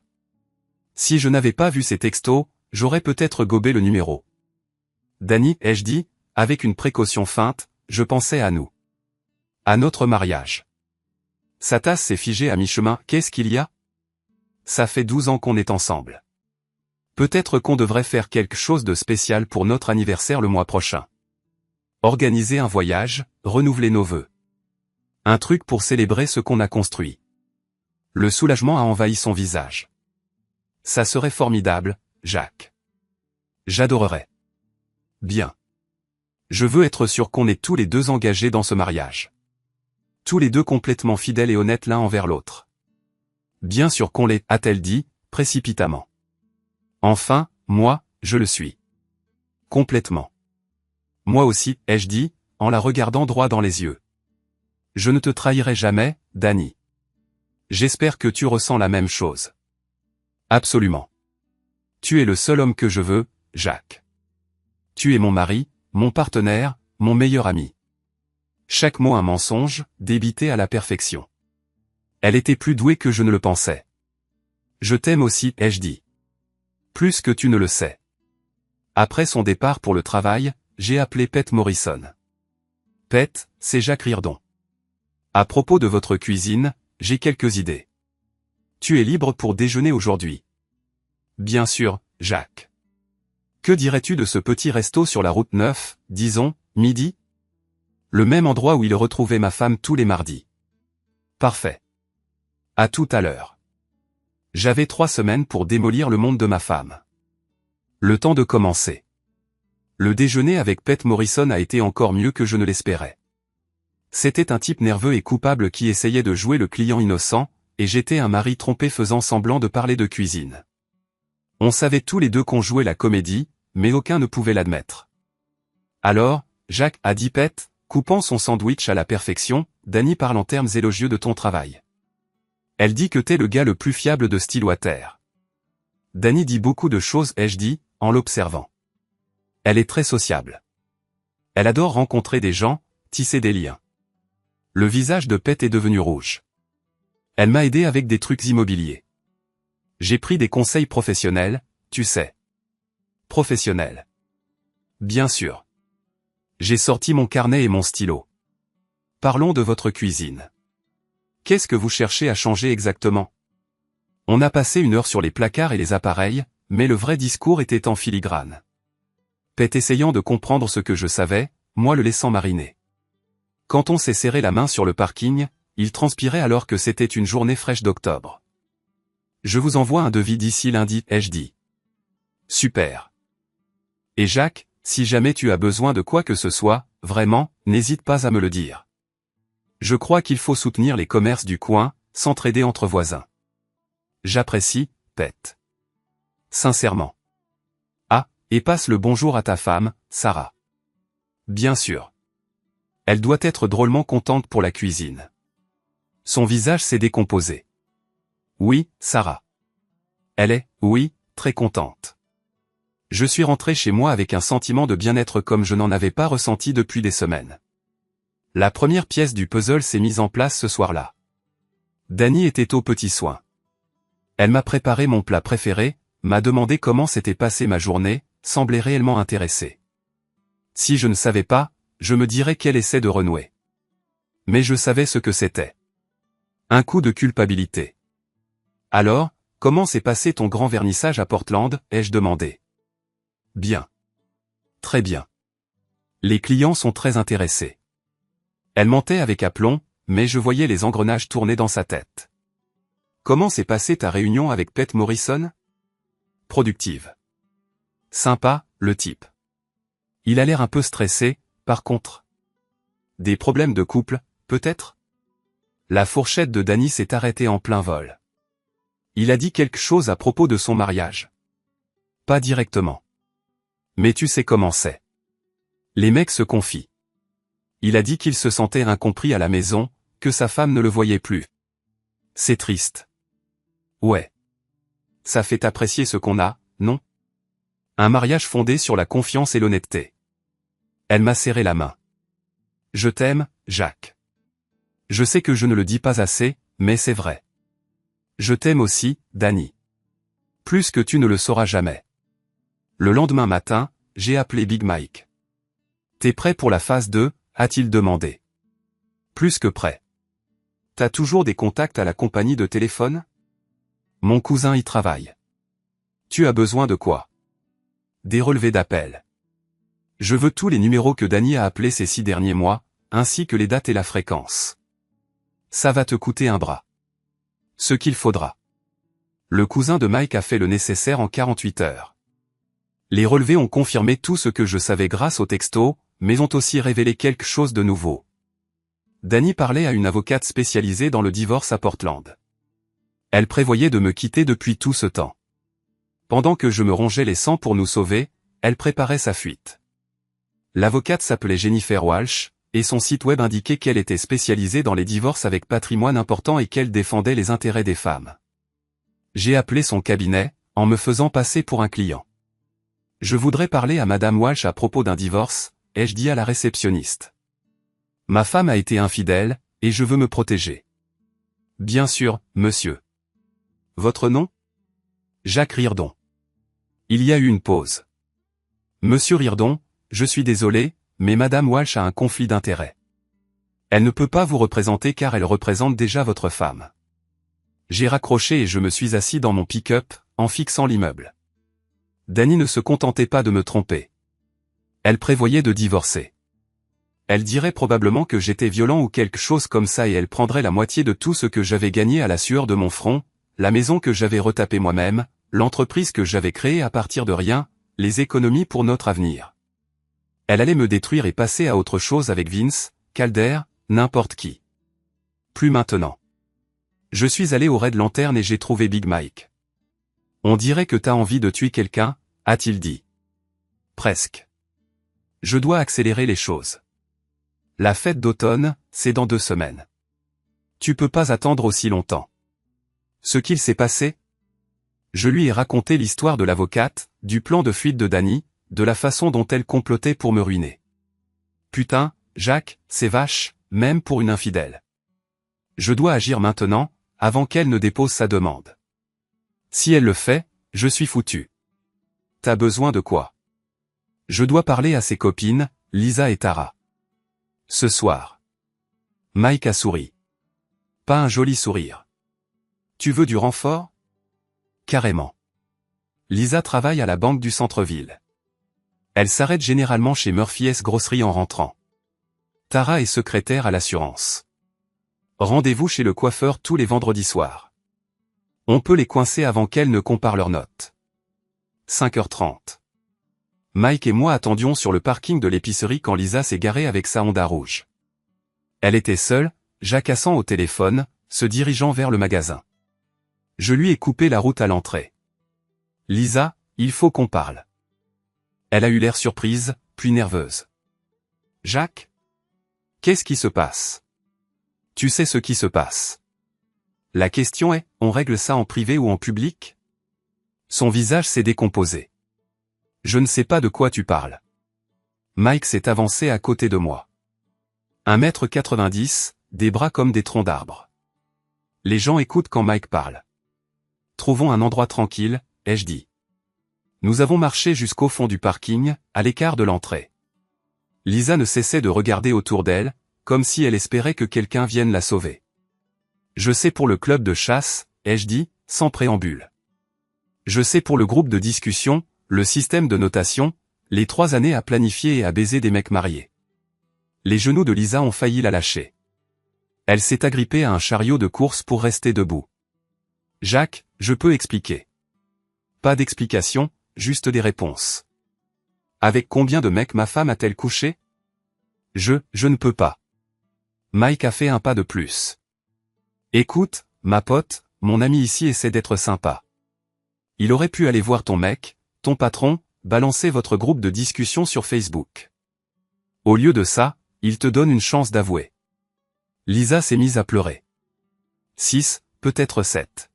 Si je n'avais pas vu ces textos, j'aurais peut-être gobé le numéro. Dany, ai-je dit, avec une précaution feinte, je pensais à nous. À notre mariage. Sa tasse s'est figée à mi-chemin, qu'est-ce qu'il y a? Ça fait 12 ans qu'on est ensemble. Peut-être qu'on devrait faire quelque chose de spécial pour notre anniversaire le mois prochain. Organiser un voyage, renouveler nos vœux. Un truc pour célébrer ce qu'on a construit. Le soulagement a envahi son visage. Ça serait formidable, Jacques. J'adorerais. Bien. Je veux être sûr qu'on est tous les deux engagés dans ce mariage. Tous les deux complètement fidèles et honnêtes l'un envers l'autre. Bien sûr qu'on l'est, a-t-elle dit, précipitamment. Enfin, moi, je le suis. Complètement. Moi aussi, ai-je dit, en la regardant droit dans les yeux. Je ne te trahirai jamais, Dany. J'espère que tu ressens la même chose. Absolument. Tu es le seul homme que je veux, Jacques. Tu es mon mari, mon partenaire, mon meilleur ami. Chaque mot un mensonge, débité à la perfection. Elle était plus douée que je ne le pensais. Je t'aime aussi, ai-je dit. Plus que tu ne le sais. Après son départ pour le travail, j'ai appelé Pete Morrison. Pete, c'est Jacques Rirdon. À propos de votre cuisine, j'ai quelques idées. Tu es libre pour déjeuner aujourd'hui. Bien sûr, Jacques. Que dirais-tu de ce petit resto sur la route 9, disons, midi? Le même endroit où il retrouvait ma femme tous les mardis. Parfait. À tout à l'heure. J'avais 3 semaines pour démolir le monde de ma femme. Le temps de commencer. Le déjeuner avec Pete Morrison a été encore mieux que je ne l'espérais. C'était un type nerveux et coupable qui essayait de jouer le client innocent, et j'étais un mari trompé faisant semblant de parler de cuisine. On savait tous les deux qu'on jouait la comédie, mais aucun ne pouvait l'admettre. Alors, Jacques, a dit Pete, coupant son sandwich à la perfection, Dany parle en termes élogieux de ton travail. Elle dit que t'es le gars le plus fiable de Stillwater. Dany dit beaucoup de choses, ai-je dit, en l'observant. Elle est très sociable. Elle adore rencontrer des gens, tisser des liens. Le visage de Pete est devenu rouge. Elle m'a aidé avec des trucs immobiliers. J'ai pris des conseils professionnels, tu sais. Professionnels. Bien sûr. J'ai sorti mon carnet et mon stylo. Parlons de votre cuisine. Qu'est-ce que vous cherchez à changer exactement? On a passé 1 heure sur les placards et les appareils, mais le vrai discours était en filigrane. Pet essayant de comprendre ce que je savais, moi le laissant mariner. Quand on s'est serré la main sur le parking, il transpirait alors que c'était une journée fraîche d'octobre. Je vous envoie un devis d'ici lundi, ai-je dit. Super. Et Jacques, si jamais tu as besoin de quoi que ce soit, vraiment, n'hésite pas à me le dire. Je crois qu'il faut soutenir les commerces du coin, s'entraider entre voisins. J'apprécie, Pet. Sincèrement. Ah, et passe le bonjour à ta femme, Sarah. Bien sûr. Elle doit être drôlement contente pour la cuisine. Son visage s'est décomposé. Oui, Sarah. Elle est, oui, très contente. Je suis rentré chez moi avec un sentiment de bien-être comme je n'en avais pas ressenti depuis des semaines. La première pièce du puzzle s'est mise en place ce soir-là. Dany était aux petits soins. Elle m'a préparé mon plat préféré, m'a demandé comment s'était passée ma journée, semblait réellement intéressée. Si je ne savais pas, je me dirais qu'elle essaie de renouer. Mais je savais ce que c'était. Un coup de culpabilité. Alors, comment s'est passé ton grand vernissage à Portland, ai-je demandé. Bien. Très bien. Les clients sont très intéressés. Elle mentait avec aplomb, mais je voyais les engrenages tourner dans sa tête. Comment s'est passée ta réunion avec Pet Morrison? Productive. Sympa, le type. Il a l'air un peu stressé, par contre. Des problèmes de couple, peut-être? La fourchette de Dany s'est arrêtée en plein vol. Il a dit quelque chose à propos de son mariage. Pas directement. Mais tu sais comment c'est. Les mecs se confient. Il a dit qu'il se sentait incompris à la maison, que sa femme ne le voyait plus. C'est triste. Ouais. Ça fait apprécier ce qu'on a, non? Un mariage fondé sur la confiance et l'honnêteté. Elle m'a serré la main. Je t'aime, Jacques. Je sais que je ne le dis pas assez, mais c'est vrai. Je t'aime aussi, Dany. Plus que tu ne le sauras jamais. Le lendemain matin, j'ai appelé Big Mike. T'es prêt pour la phase 2, a-t-il demandé. Plus que prêt. T'as toujours des contacts à la compagnie de téléphone? Mon cousin y travaille. Tu as besoin de quoi? Des relevés d'appel. Je veux tous les numéros que Dany a appelés ces 6 derniers mois, ainsi que les dates et la fréquence. Ça va te coûter un bras. Ce qu'il faudra. Le cousin de Mike a fait le nécessaire en 48 heures. Les relevés ont confirmé tout ce que je savais grâce au texto, mais ont aussi révélé quelque chose de nouveau. Dany parlait à une avocate spécialisée dans le divorce à Portland. Elle prévoyait de me quitter depuis tout ce temps. Pendant que je me rongeais les sangs pour nous sauver, elle préparait sa fuite. L'avocate s'appelait Jennifer Walsh, et son site web indiquait qu'elle était spécialisée dans les divorces avec patrimoine important et qu'elle défendait les intérêts des femmes. J'ai appelé son cabinet, en me faisant passer pour un client. Je voudrais parler à Madame Walsh à propos d'un divorce, ai-je dit à la réceptionniste. Ma femme a été infidèle, et je veux me protéger. Bien sûr, monsieur. Votre nom? Jacques Rirdon. Il y a eu une pause. Monsieur Rirdon, je suis désolé, mais Madame Walsh a un conflit d'intérêts. Elle ne peut pas vous représenter car elle représente déjà votre femme. J'ai raccroché et je me suis assis dans mon pick-up, en fixant l'immeuble. Dany ne se contentait pas de me tromper. Elle prévoyait de divorcer. Elle dirait probablement que j'étais violent ou quelque chose comme ça et elle prendrait la moitié de tout ce que j'avais gagné à la sueur de mon front, la maison que j'avais retapée moi-même, l'entreprise que j'avais créée à partir de rien, les économies pour notre avenir. Elle allait me détruire et passer à autre chose avec Vince, Calder, n'importe qui. Plus maintenant. Je suis allé au Red Lantern et j'ai trouvé Big Mike. On dirait que t'as envie de tuer quelqu'un, a-t-il dit. Presque. Je dois accélérer les choses. La fête d'automne, c'est dans 2 semaines. Tu peux pas attendre aussi longtemps. Ce qu'il s'est passé? Je lui ai raconté l'histoire de l'avocate, du plan de fuite de Dany, de la façon dont elle complotait pour me ruiner. Putain, Jacques, c'est vache, même pour une infidèle. Je dois agir maintenant, avant qu'elle ne dépose sa demande. Si elle le fait, je suis foutu. T'as besoin de quoi? Je dois parler à ses copines, Lisa et Tara. Ce soir. Mike a souri. Pas un joli sourire. Tu veux du renfort? Carrément. Lisa travaille à la banque du centre-ville. Elle s'arrête généralement chez Murphy's Grocery en rentrant. Tara est secrétaire à l'assurance. Rendez-vous chez le coiffeur tous les vendredis soirs. On peut les coincer avant qu'elles ne comparent leurs notes. 5h30. Mike et moi attendions sur le parking de l'épicerie quand Lisa s'est garée avec sa Honda rouge. Elle était seule, jacassant au téléphone, se dirigeant vers le magasin. Je lui ai coupé la route à l'entrée. Lisa, il faut qu'on parle. Elle a eu l'air surprise, puis nerveuse. Jacques? Qu'est-ce qui se passe? Tu sais ce qui se passe. La question est, on règle ça en privé ou en public? Son visage s'est décomposé. Je ne sais pas de quoi tu parles. Mike s'est avancé à côté de moi. 1m90, des bras comme des troncs d'arbres. Les gens écoutent quand Mike parle. Trouvons un endroit tranquille, ai-je dit. Nous avons marché jusqu'au fond du parking, à l'écart de l'entrée. Lisa ne cessait de regarder autour d'elle, comme si elle espérait que quelqu'un vienne la sauver. Je sais pour le club de chasse, ai-je dit, sans préambule. Je sais pour le groupe de discussion, le système de notation, les 3 années à planifier et à baiser des mecs mariés. Les genoux de Lisa ont failli la lâcher. Elle s'est agrippée à un chariot de course pour rester debout. Jacques, je peux expliquer. Pas d'explication, juste des réponses. Avec combien de mecs ma femme a-t-elle couché? Je ne peux pas. Mike a fait un pas de plus. Écoute, ma pote, mon ami ici essaie d'être sympa. Il aurait pu aller voir ton mec, ton patron, balancer votre groupe de discussion sur Facebook. Au lieu de ça, il te donne une chance d'avouer. Lisa s'est mise à pleurer. 6, peut-être 7.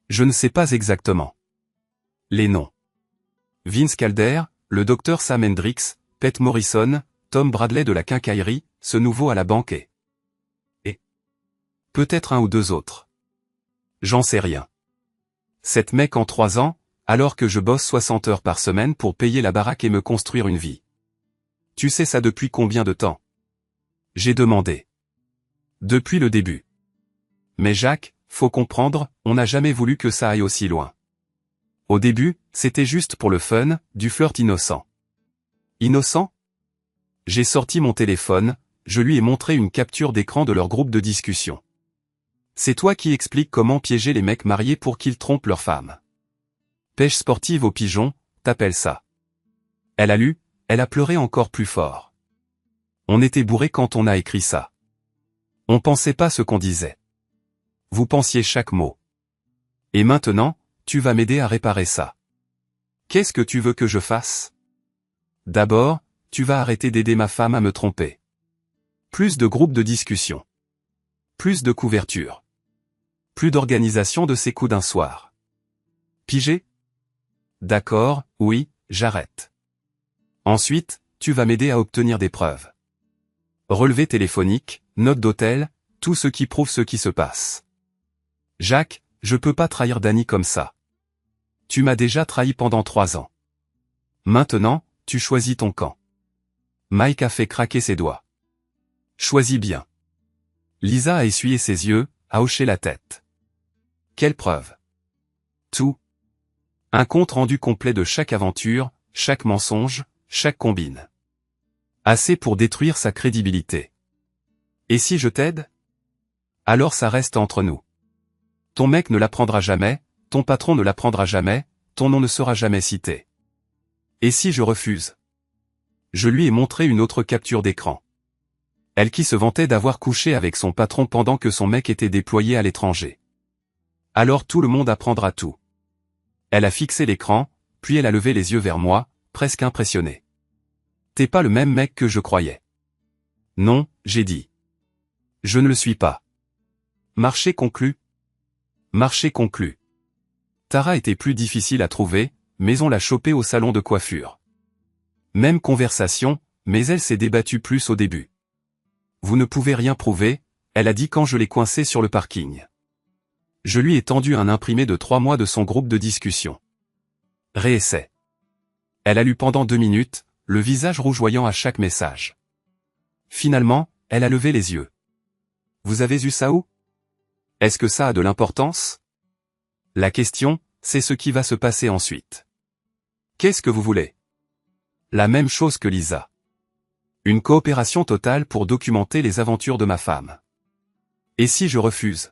Je ne sais pas exactement. Les noms. Vince Calder, le docteur Sam Hendricks, Pete Morrison, Tom Bradley de la quincaillerie, ce nouveau à la banque et peut-être un ou deux autres. J'en sais rien. 7 mecs en 3 ans, alors que je bosse 60 heures par semaine pour payer la baraque et me construire une vie. Tu sais ça depuis combien de temps? J'ai demandé. Depuis le début. Mais Jacques, faut comprendre, on n'a jamais voulu que ça aille aussi loin. Au début, c'était juste pour le fun, du flirt innocent. Innocent? J'ai sorti mon téléphone, je lui ai montré une capture d'écran de leur groupe de discussion. C'est toi qui expliques comment piéger les mecs mariés pour qu'ils trompent leurs femmes. Pêche sportive aux pigeons, t'appelles ça. Elle a lu, elle a pleuré encore plus fort. On était bourré quand on a écrit ça. On pensait pas ce qu'on disait. Vous pensiez chaque mot. Et maintenant, tu vas m'aider à réparer ça. Qu'est-ce que tu veux que je fasse? D'abord, tu vas arrêter d'aider ma femme à me tromper. Plus de groupes de discussion. Plus de couverture. Plus d'organisation de ces coups d'un soir. Pigé? D'accord, oui, j'arrête. Ensuite, tu vas m'aider à obtenir des preuves. Relevé téléphonique, note d'hôtel, tout ce qui prouve ce qui se passe. Jacques, je peux pas trahir Danny comme ça. Tu m'as déjà trahi pendant 3 ans. Maintenant, tu choisis ton camp. Mike a fait craquer ses doigts. Choisis bien. Lisa a essuyé ses yeux, a hoché la tête. Quelle preuve? Tout. Un compte rendu complet de chaque aventure, chaque mensonge, chaque combine. Assez pour détruire sa crédibilité. Et si je t'aide? Alors ça reste entre nous. Ton mec ne l'apprendra jamais, ton patron ne l'apprendra jamais, ton nom ne sera jamais cité. Et si je refuse? Je lui ai montré une autre capture d'écran. Elle qui se vantait d'avoir couché avec son patron pendant que son mec était déployé à l'étranger. Alors tout le monde apprendra tout. Elle a fixé l'écran, puis elle a levé les yeux vers moi, presque impressionnée. T'es pas le même mec que je croyais. Non, j'ai dit. Je ne le suis pas. Marché conclu. Marché conclu. Tara était plus difficile à trouver, mais on l'a chopée au salon de coiffure. Même conversation, mais elle s'est débattue plus au début. Vous ne pouvez rien prouver, elle a dit quand je l'ai coincée sur le parking. Je lui ai tendu un imprimé de 3 mois de son groupe de discussion. Réessai. Elle a lu pendant 2 minutes, le visage rougeoyant à chaque message. Finalement, elle a levé les yeux. Vous avez eu ça où? Est-ce que ça a de l'importance? La question, c'est ce qui va se passer ensuite. Qu'est-ce que vous voulez? La même chose que Lisa. Une coopération totale pour documenter les aventures de ma femme. Et si je refuse?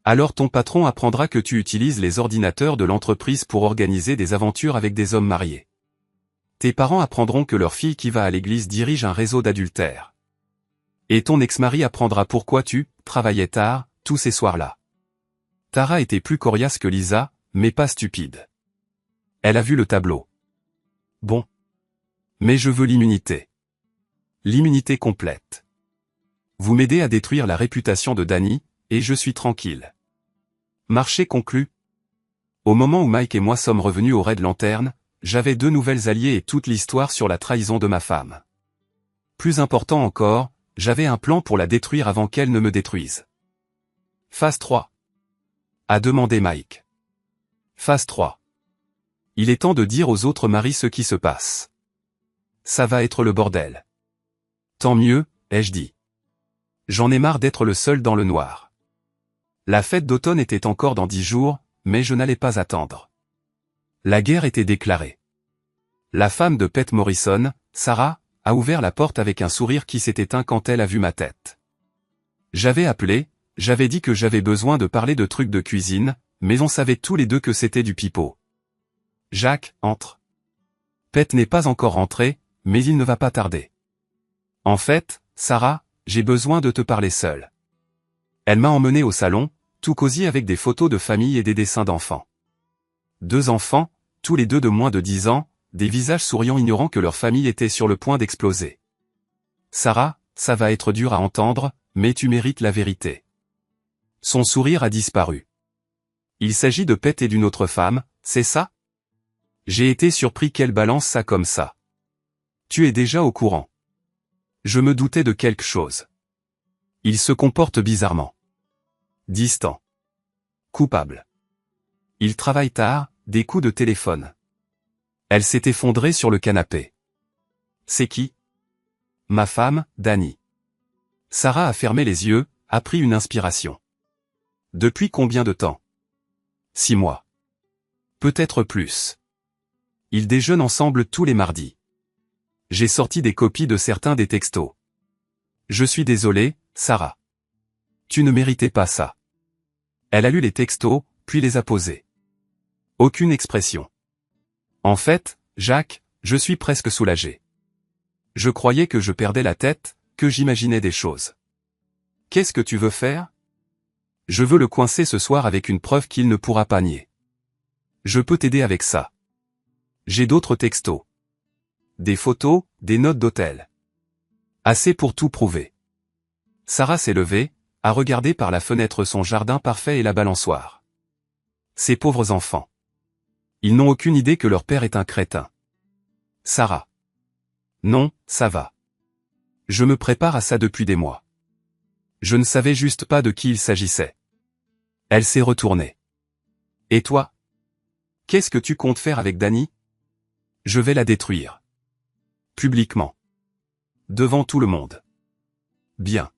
Alors ton patron apprendra que tu utilises les ordinateurs de l'entreprise pour organiser des aventures avec des hommes mariés. Tes parents apprendront que leur fille qui va à l'église dirige un réseau d'adultères. Et ton ex-mari apprendra pourquoi tu travaillais tard, tous ces soirs-là. Tara était plus coriace que Lisa, mais pas stupide. Elle a vu le tableau. Bon. Mais je veux l'immunité. L'immunité complète. Vous m'aidez à détruire la réputation de Danny, et je suis tranquille. Marché conclu. Au moment où Mike et moi sommes revenus au Red Lantern, j'avais 2 nouvelles alliées et toute l'histoire sur la trahison de ma femme. Plus important encore, j'avais un plan pour la détruire avant qu'elle ne me détruise. Phase 3. A demandé Mike. Phase 3. Il est temps de dire aux autres maris ce qui se passe. Ça va être le bordel. Tant mieux, ai-je dit. J'en ai marre d'être le seul dans le noir. La fête d'automne était encore dans 10 jours, mais je n'allais pas attendre. La guerre était déclarée. La femme de Pete Morrison, Sarah, a ouvert la porte avec un sourire qui s'est éteint quand elle a vu ma tête. J'avais appelé, j'avais dit que j'avais besoin de parler de trucs de cuisine, mais on savait tous les deux que c'était du pipeau. Jack, entre. Pete n'est pas encore rentré, mais il ne va pas tarder. En fait, Sarah, j'ai besoin de te parler seule. Elle m'a emmené au salon, tout cosy avec des photos de famille et des dessins d'enfants. 2 enfants, tous les 2 de moins de 10 ans, des visages souriants ignorant que leur famille était sur le point d'exploser. Sarah, ça va être dur à entendre, mais tu mérites la vérité. Son sourire a disparu. Il s'agit de Pete et d'une autre femme, c'est ça? J'ai été surpris qu'elle balance ça comme ça. Tu es déjà au courant. Je me doutais de quelque chose. Il se comporte bizarrement. Distant. Coupable. Il travaille tard, des coups de téléphone. Elle s'est effondrée sur le canapé. C'est qui? Ma femme, Danny. Sarah a fermé les yeux, a pris une inspiration. Depuis combien de temps? 6 mois. Peut-être plus. Ils déjeunent ensemble tous les mardis. J'ai sorti des copies de certains des textos. Je suis désolé, Sarah. Tu ne méritais pas ça. Elle a lu les textos, puis les a posés. Aucune expression. En fait, Jack, je suis presque soulagé. Je croyais que je perdais la tête, que j'imaginais des choses. Qu'est-ce que tu veux faire? Je veux le coincer ce soir avec une preuve qu'il ne pourra pas nier. Je peux t'aider avec ça. J'ai d'autres textos. Des photos, des notes d'hôtel. Assez pour tout prouver. Sarah s'est levée, a regardé par la fenêtre son jardin parfait et la balançoire. Ces pauvres enfants. Ils n'ont aucune idée que leur père est un crétin. Sarah. Non, ça va. Je me prépare à ça depuis des mois. Je ne savais juste pas de qui il s'agissait. Elle s'est retournée. Et toi? Qu'est-ce que tu comptes faire avec Danny? Je vais la détruire. Publiquement. Devant tout le monde. Bien.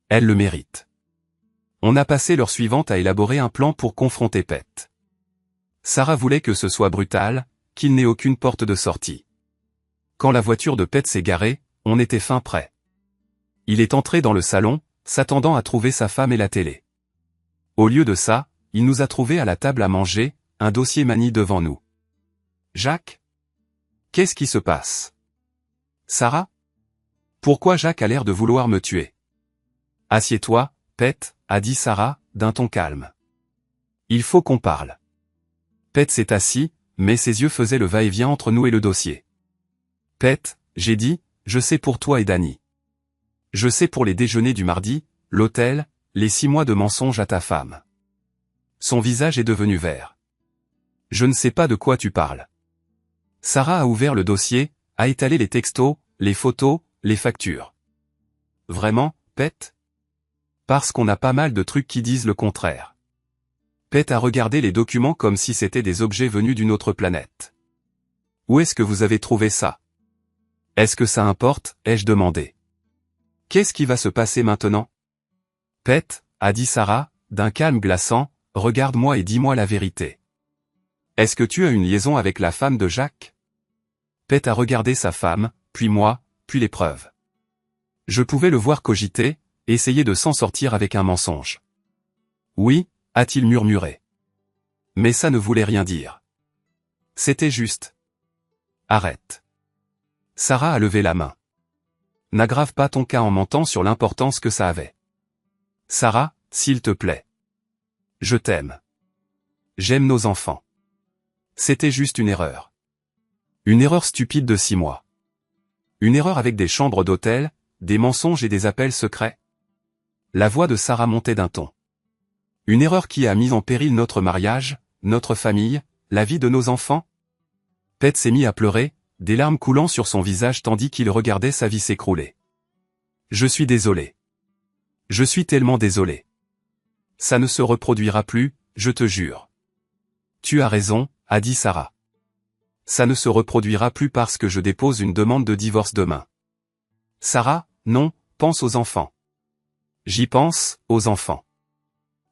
Elle le mérite. On a passé l'heure suivante à élaborer un plan pour confronter Pete. Sarah voulait que ce soit brutal, qu'il n'ait aucune porte de sortie. Quand la voiture de Pete s'est garée, on était fin prêt. Il est entré dans le salon, s'attendant à trouver sa femme et la télé. Au lieu de ça, il nous a trouvés à la table à manger, un dossier manie devant nous. Jacques? Qu'est-ce qui se passe? Sarah? Pourquoi Jacques a l'air de vouloir me tuer? Assieds-toi, Pete, a dit Sarah, d'un ton calme. Il faut qu'on parle. Pete s'est assis, mais ses yeux faisaient le va-et-vient entre nous et le dossier. Pete, j'ai dit, je sais pour toi et Danny. Je sais pour les déjeuners du mardi, l'hôtel, les 6 mois de mensonges à ta femme. Son visage est devenu vert. Je ne sais pas de quoi tu parles. Sarah a ouvert le dossier, a étalé les textos, les photos, les factures. Vraiment, Pete? Parce qu'on a pas mal de trucs qui disent le contraire. Pete a regardé les documents comme si c'était des objets venus d'une autre planète. Où est-ce que vous avez trouvé ça? Est-ce que ça importe? Ai-je demandé. Qu'est-ce qui va se passer maintenant? Pete, a dit Sarah, d'un calme glaçant, regarde-moi et dis-moi la vérité. Est-ce que tu as une liaison avec la femme de Jacques? Pete a regardé sa femme, puis moi, puis les preuves. Je pouvais le voir cogiter, essayer de s'en sortir avec un mensonge. Oui, a-t-il murmuré. Mais ça ne voulait rien dire. C'était juste. Arrête. Sarah a levé la main. N'aggrave pas ton cas en mentant sur l'importance que ça avait. Sarah, s'il te plaît. Je t'aime. J'aime nos enfants. C'était juste une erreur. Une erreur stupide de 6 mois. Une erreur avec des chambres d'hôtel, des mensonges et des appels secrets. La voix de Sarah montait d'un ton. Une erreur qui a mis en péril notre mariage, notre famille, la vie de nos enfants? Pete s'est mis à pleurer, des larmes coulant sur son visage tandis qu'il regardait sa vie s'écrouler. Je suis désolé. Je suis tellement désolé. Ça ne se reproduira plus, je te jure. Tu as raison, a dit Sarah. Ça ne se reproduira plus parce que je dépose une demande de divorce demain. Sarah, non, pense aux enfants. J'y pense, aux enfants.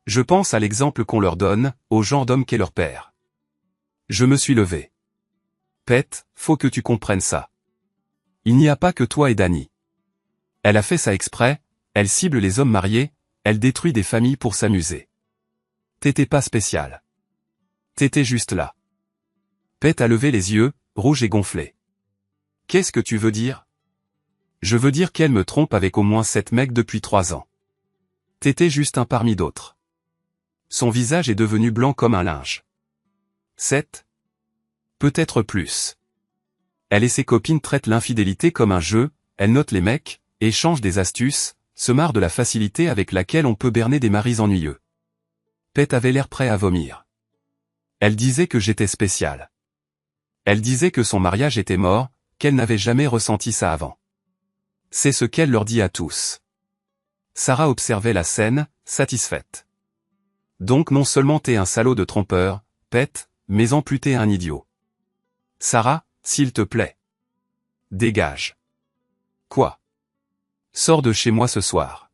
Je pense à l'exemple qu'on leur donne, au genre d'homme qu'est leur père. Je me suis levé. Pete, faut que tu comprennes ça. Il n'y a pas que toi et Danny. Elle a fait ça exprès, elle cible les hommes mariés, elle détruit des familles pour s'amuser. T'étais pas spécial. T'étais juste là. Pete a levé les yeux, rouge et gonflé. Qu'est-ce que tu veux dire? Je veux dire qu'elle me trompe avec au moins 7 mecs depuis 3 ans. T'étais juste un parmi d'autres. Son visage est devenu blanc comme un linge. 7? Peut-être plus. Elle et ses copines traitent l'infidélité comme un jeu, elles notent les mecs, échangent des astuces, se marrent de la facilité avec laquelle on peut berner des maris ennuyeux. Pete avait l'air prêt à vomir. Elle disait que j'étais spécial. Elle disait que son mariage était mort, qu'elle n'avait jamais ressenti ça avant. C'est ce qu'elle leur dit à tous. Sarah observait la scène, satisfaite. Donc non seulement t'es un salaud de trompeur, Pete, mais en plus t'es un idiot. Sarah, s'il te plaît. Dégage. Quoi? Sors de chez moi ce soir.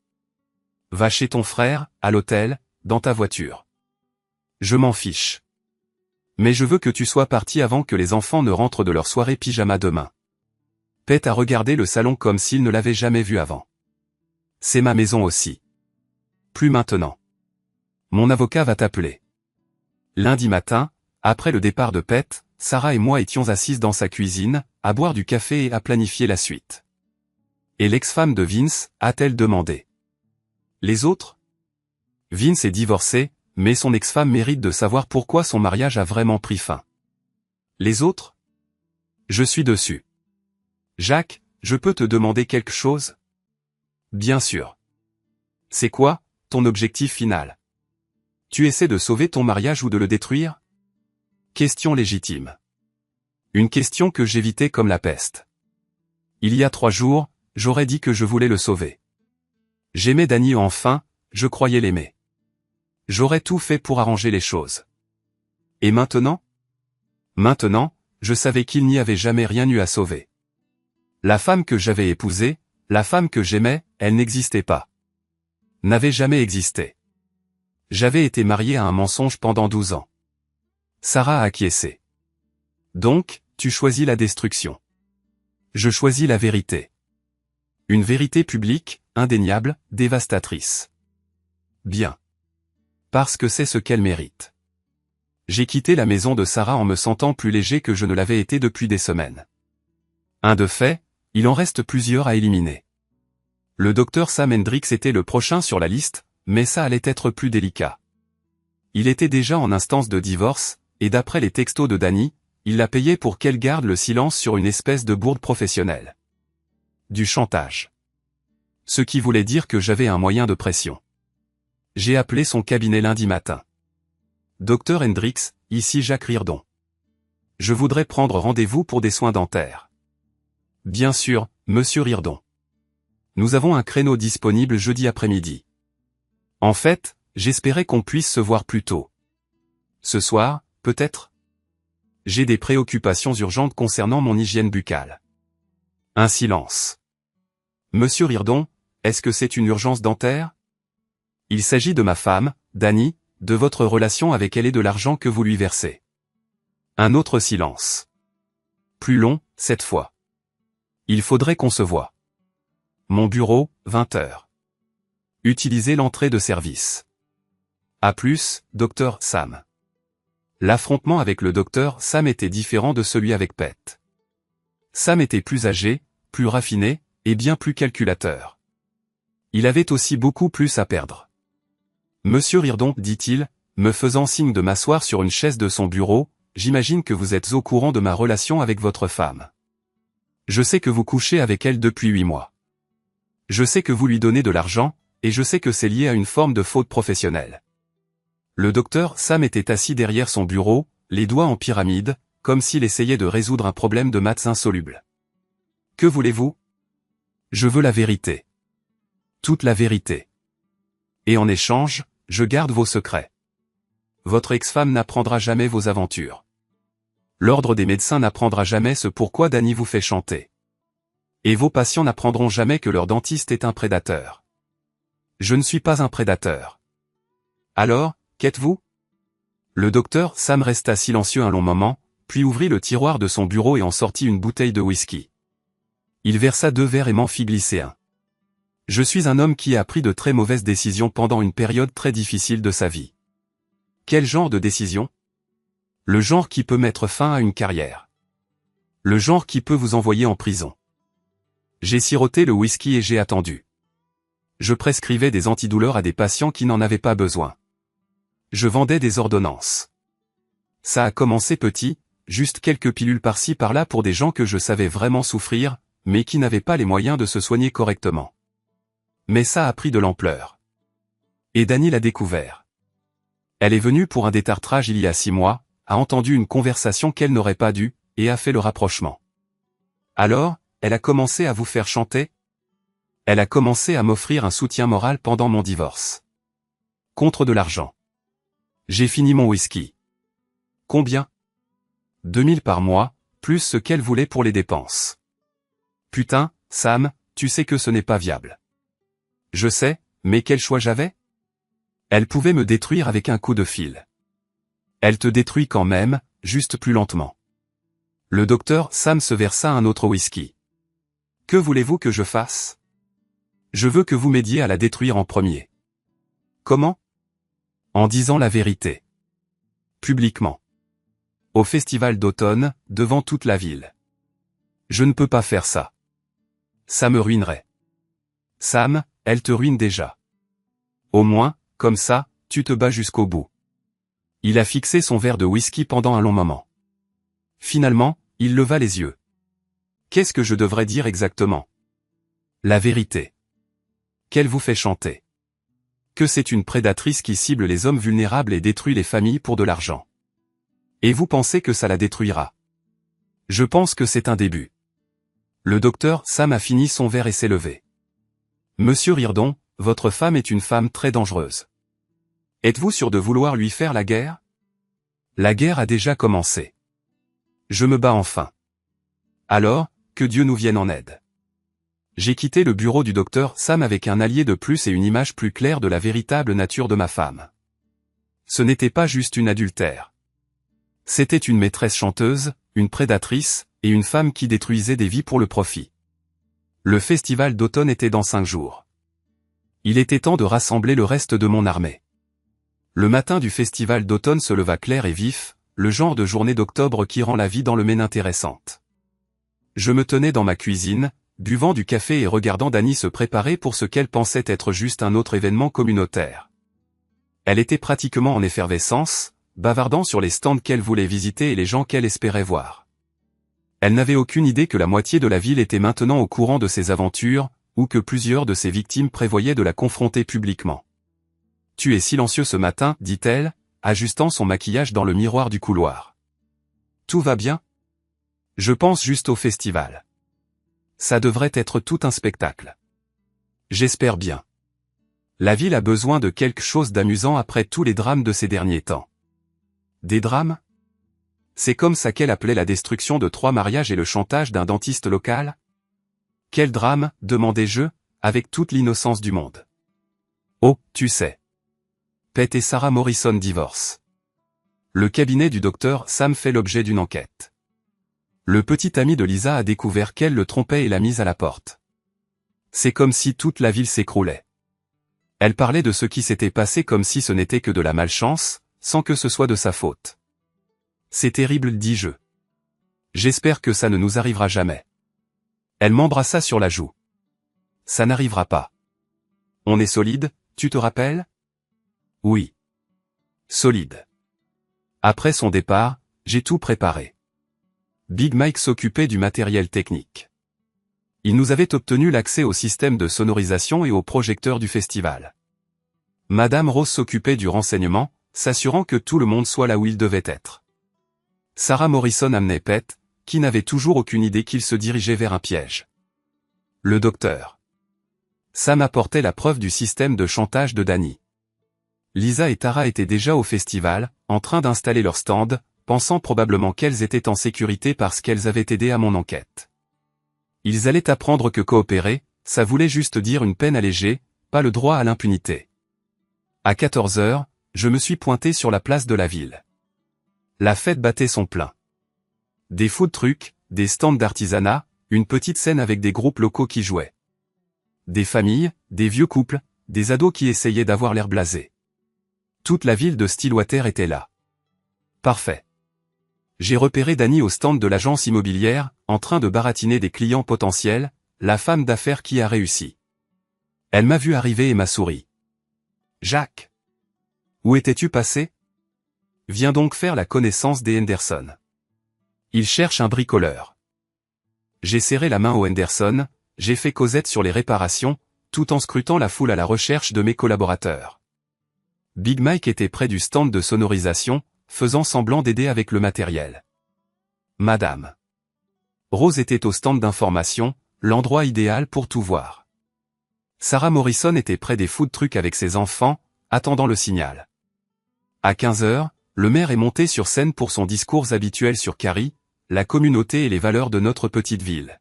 Va chez ton frère, à l'hôtel, dans ta voiture. Je m'en fiche. Mais je veux que tu sois parti avant que les enfants ne rentrent de leur soirée pyjama demain. Pete a regardé le salon comme s'il ne l'avait jamais vu avant. C'est ma maison aussi. Plus maintenant. Mon avocat va t'appeler. Lundi matin, après le départ de Pete, Sarah et moi étions assises dans sa cuisine, à boire du café et à planifier la suite. Et l'ex-femme de Vince, a-t-elle demandé. Les autres? Vince est divorcé, mais son ex-femme mérite de savoir pourquoi son mariage a vraiment pris fin. Les autres? Je suis dessus. Jacques, je peux te demander quelque chose? Bien sûr. C'est quoi, ton objectif final? Tu essaies de sauver ton mariage ou de le détruire? Question légitime. Une question que j'évitais comme la peste. Il y a 3 jours, j'aurais dit que je voulais le sauver. J'aimais Danny enfin, je croyais l'aimer. J'aurais tout fait pour arranger les choses. Et maintenant? Maintenant, je savais qu'il n'y avait jamais rien eu à sauver. La femme que j'avais épousée, la femme que j'aimais, elle n'existait pas. N'avait jamais existé. J'avais été marié à un mensonge pendant 12 ans. Sarah a acquiescé. Donc, tu choisis la destruction. Je choisis la vérité. Une vérité publique, indéniable, dévastatrice. Bien. Parce que c'est ce qu'elle mérite. J'ai quitté la maison de Sarah en me sentant plus léger que je ne l'avais été depuis des semaines. Un de fait, il en reste plusieurs à éliminer. Le docteur Sam Hendricks était le prochain sur la liste, mais ça allait être plus délicat. Il était déjà en instance de divorce, et d'après les textos de Danny, il l'a payé pour qu'elle garde le silence sur une espèce de bourde professionnelle. Du chantage. Ce qui voulait dire que j'avais un moyen de pression. J'ai appelé son cabinet lundi matin. Docteur Hendricks, ici Jacques Rirdon. Je voudrais prendre rendez-vous pour des soins dentaires. Bien sûr, monsieur Rirdon. Nous avons un créneau disponible jeudi après-midi. En fait, j'espérais qu'on puisse se voir plus tôt. Ce soir, peut-être? J'ai des préoccupations urgentes concernant mon hygiène buccale. Un silence. Monsieur Rirdon, est-ce que c'est une urgence dentaire? Il s'agit de ma femme, Dani, de votre relation avec elle et de l'argent que vous lui versez. Un autre silence. Plus long, cette fois. Il faudrait qu'on se voie. Mon bureau, 20 heures. Utilisez l'entrée de service. À plus, Dr. Sam. L'affrontement avec le Dr. Sam était différent de celui avec Pete. Sam était plus âgé, plus raffiné, et bien plus calculateur. Il avait aussi beaucoup plus à perdre. Monsieur Rirdon, dit-il, me faisant signe de m'asseoir sur une chaise de son bureau, j'imagine que vous êtes au courant de ma relation avec votre femme. Je sais que vous couchez avec elle depuis 8 mois. Je sais que vous lui donnez de l'argent, et je sais que c'est lié à une forme de faute professionnelle. Le docteur Sam était assis derrière son bureau, les doigts en pyramide, comme s'il essayait de résoudre un problème de maths insoluble. Que voulez-vous? Je veux la vérité. Toute la vérité. Et en échange, je garde vos secrets. Votre ex-femme n'apprendra jamais vos aventures. L'ordre des médecins n'apprendra jamais ce pourquoi Dani vous fait chanter. Et vos patients n'apprendront jamais que leur dentiste est un prédateur. Je ne suis pas un prédateur. Alors, qu'êtes-vous? Le docteur Sam resta silencieux un long moment, puis ouvrit le tiroir de son bureau et en sortit une bouteille de whisky. Il versa 2 verres et m'en fit glisser un. Je suis un homme qui a pris de très mauvaises décisions pendant une période très difficile de sa vie. Quel genre de décision? Le genre qui peut mettre fin à une carrière. Le genre qui peut vous envoyer en prison. J'ai siroté le whisky et j'ai attendu. Je prescrivais des antidouleurs à des patients qui n'en avaient pas besoin. Je vendais des ordonnances. Ça a commencé petit, juste quelques pilules par-ci par-là pour des gens que je savais vraiment souffrir, mais qui n'avaient pas les moyens de se soigner correctement. Mais ça a pris de l'ampleur. Et Dani l'a découvert. Elle est venue pour un détartrage il y a 6 mois, a entendu une conversation qu'elle n'aurait pas dû, et a fait le rapprochement. Alors, elle a commencé à vous faire chanter? Elle a commencé à m'offrir un soutien moral pendant mon divorce. Contre de l'argent. J'ai fini mon whisky. Combien? 2000 par mois, plus ce qu'elle voulait pour les dépenses. Putain, Sam, tu sais que ce n'est pas viable. Je sais, mais quel choix j'avais? Elle pouvait me détruire avec un coup de fil. Elle te détruit quand même, juste plus lentement. Le docteur Sam se versa un autre whisky. Que voulez-vous que je fasse? Je veux que vous m'aidiez à la détruire en premier. Comment? En disant la vérité. Publiquement. Au festival d'automne, devant toute la ville. Je ne peux pas faire ça. Ça me ruinerait. Sam, elle te ruine déjà. Au moins, comme ça, tu te bats jusqu'au bout. Il a fixé son verre de whisky pendant un long moment. Finalement, il leva les yeux. Qu'est-ce que je devrais dire exactement? La vérité. Qu'elle vous fait chanter. Que c'est une prédatrice qui cible les hommes vulnérables et détruit les familles pour de l'argent. Et vous pensez que ça la détruira? Je pense que c'est un début. Le docteur Sam a fini son verre et s'est levé. Monsieur Rirdon, votre femme est une femme très dangereuse. Êtes-vous sûr de vouloir lui faire la guerre? La guerre a déjà commencé. Je me bats enfin. Alors, que Dieu nous vienne en aide. J'ai quitté le bureau du docteur Sam avec un allié de plus et une image plus claire de la véritable nature de ma femme. Ce n'était pas juste une adultère. C'était une maîtresse chanteuse, une prédatrice, et une femme qui détruisait des vies pour le profit. Le festival d'automne était dans 5 jours. Il était temps de rassembler le reste de mon armée. Le matin du festival d'automne se leva clair et vif, le genre de journée d'octobre qui rend la vie dans le Maine intéressante. Je me tenais dans ma cuisine, buvant du café et regardant Dani se préparer pour ce qu'elle pensait être juste un autre événement communautaire. Elle était pratiquement en effervescence, bavardant sur les stands qu'elle voulait visiter et les gens qu'elle espérait voir. Elle n'avait aucune idée que la moitié de la ville était maintenant au courant de ses aventures, ou que plusieurs de ses victimes prévoyaient de la confronter publiquement. « Tu es silencieux ce matin, dit-elle, ajustant son maquillage dans le miroir du couloir. Tout va bien? Je pense juste au festival. Ça devrait être tout un spectacle. J'espère bien. La ville a besoin de quelque chose d'amusant après tous les drames de ces derniers temps. Des drames? C'est comme ça qu'elle appelait la destruction de 3 mariages et le chantage d'un dentiste local? Quel drame, demandai-je, avec toute l'innocence du monde. Oh, tu sais. Pete et Sarah Morrison divorcent. Le cabinet du docteur Sam fait l'objet d'une enquête. Le petit ami de Lisa a découvert qu'elle le trompait et l'a mise à la porte. C'est comme si toute la ville s'écroulait. Elle parlait de ce qui s'était passé comme si ce n'était que de la malchance, sans que ce soit de sa faute. C'est terrible, dis-je. J'espère que ça ne nous arrivera jamais. Elle m'embrassa sur la joue. Ça n'arrivera pas. On est solide, tu te rappelles? Oui. Solide. Après son départ, j'ai tout préparé. Big Mike s'occupait du matériel technique. Il nous avait obtenu l'accès au système de sonorisation et aux projecteurs du festival. Madame Rose s'occupait du renseignement, s'assurant que tout le monde soit là où il devait être. Sarah Morrison amenait Pete, qui n'avait toujours aucune idée qu'il se dirigeait vers un piège. Le docteur Sam apportait la preuve du système de chantage de Danny. Lisa et Tara étaient déjà au festival, en train d'installer leur stand, pensant probablement qu'elles étaient en sécurité parce qu'elles avaient aidé à mon enquête. Ils allaient apprendre que coopérer, ça voulait juste dire une peine allégée, pas le droit à l'impunité. À 14 heures, je me suis pointé sur la place de la ville. La fête battait son plein. Des food trucks, des stands d'artisanat, une petite scène avec des groupes locaux qui jouaient. Des familles, des vieux couples, des ados qui essayaient d'avoir l'air blasés. Toute la ville de Stillwater était là. Parfait. J'ai repéré Danny au stand de l'agence immobilière, en train de baratiner des clients potentiels, la femme d'affaires qui a réussi. Elle m'a vu arriver et m'a souri. Jacques. Où étais-tu passé? Viens donc faire la connaissance des Henderson. Il cherche un bricoleur. J'ai serré la main au Henderson, j'ai fait causette sur les réparations, tout en scrutant la foule à la recherche de mes collaborateurs. Big Mike était près du stand de sonorisation, faisant semblant d'aider avec le matériel. Madame Rose était au stand d'information, l'endroit idéal pour tout voir. Sarah Morrison était près des food trucks avec ses enfants, attendant le signal. À 15 heures, le maire est monté sur scène pour son discours habituel sur Carrie, la communauté et les valeurs de notre petite ville.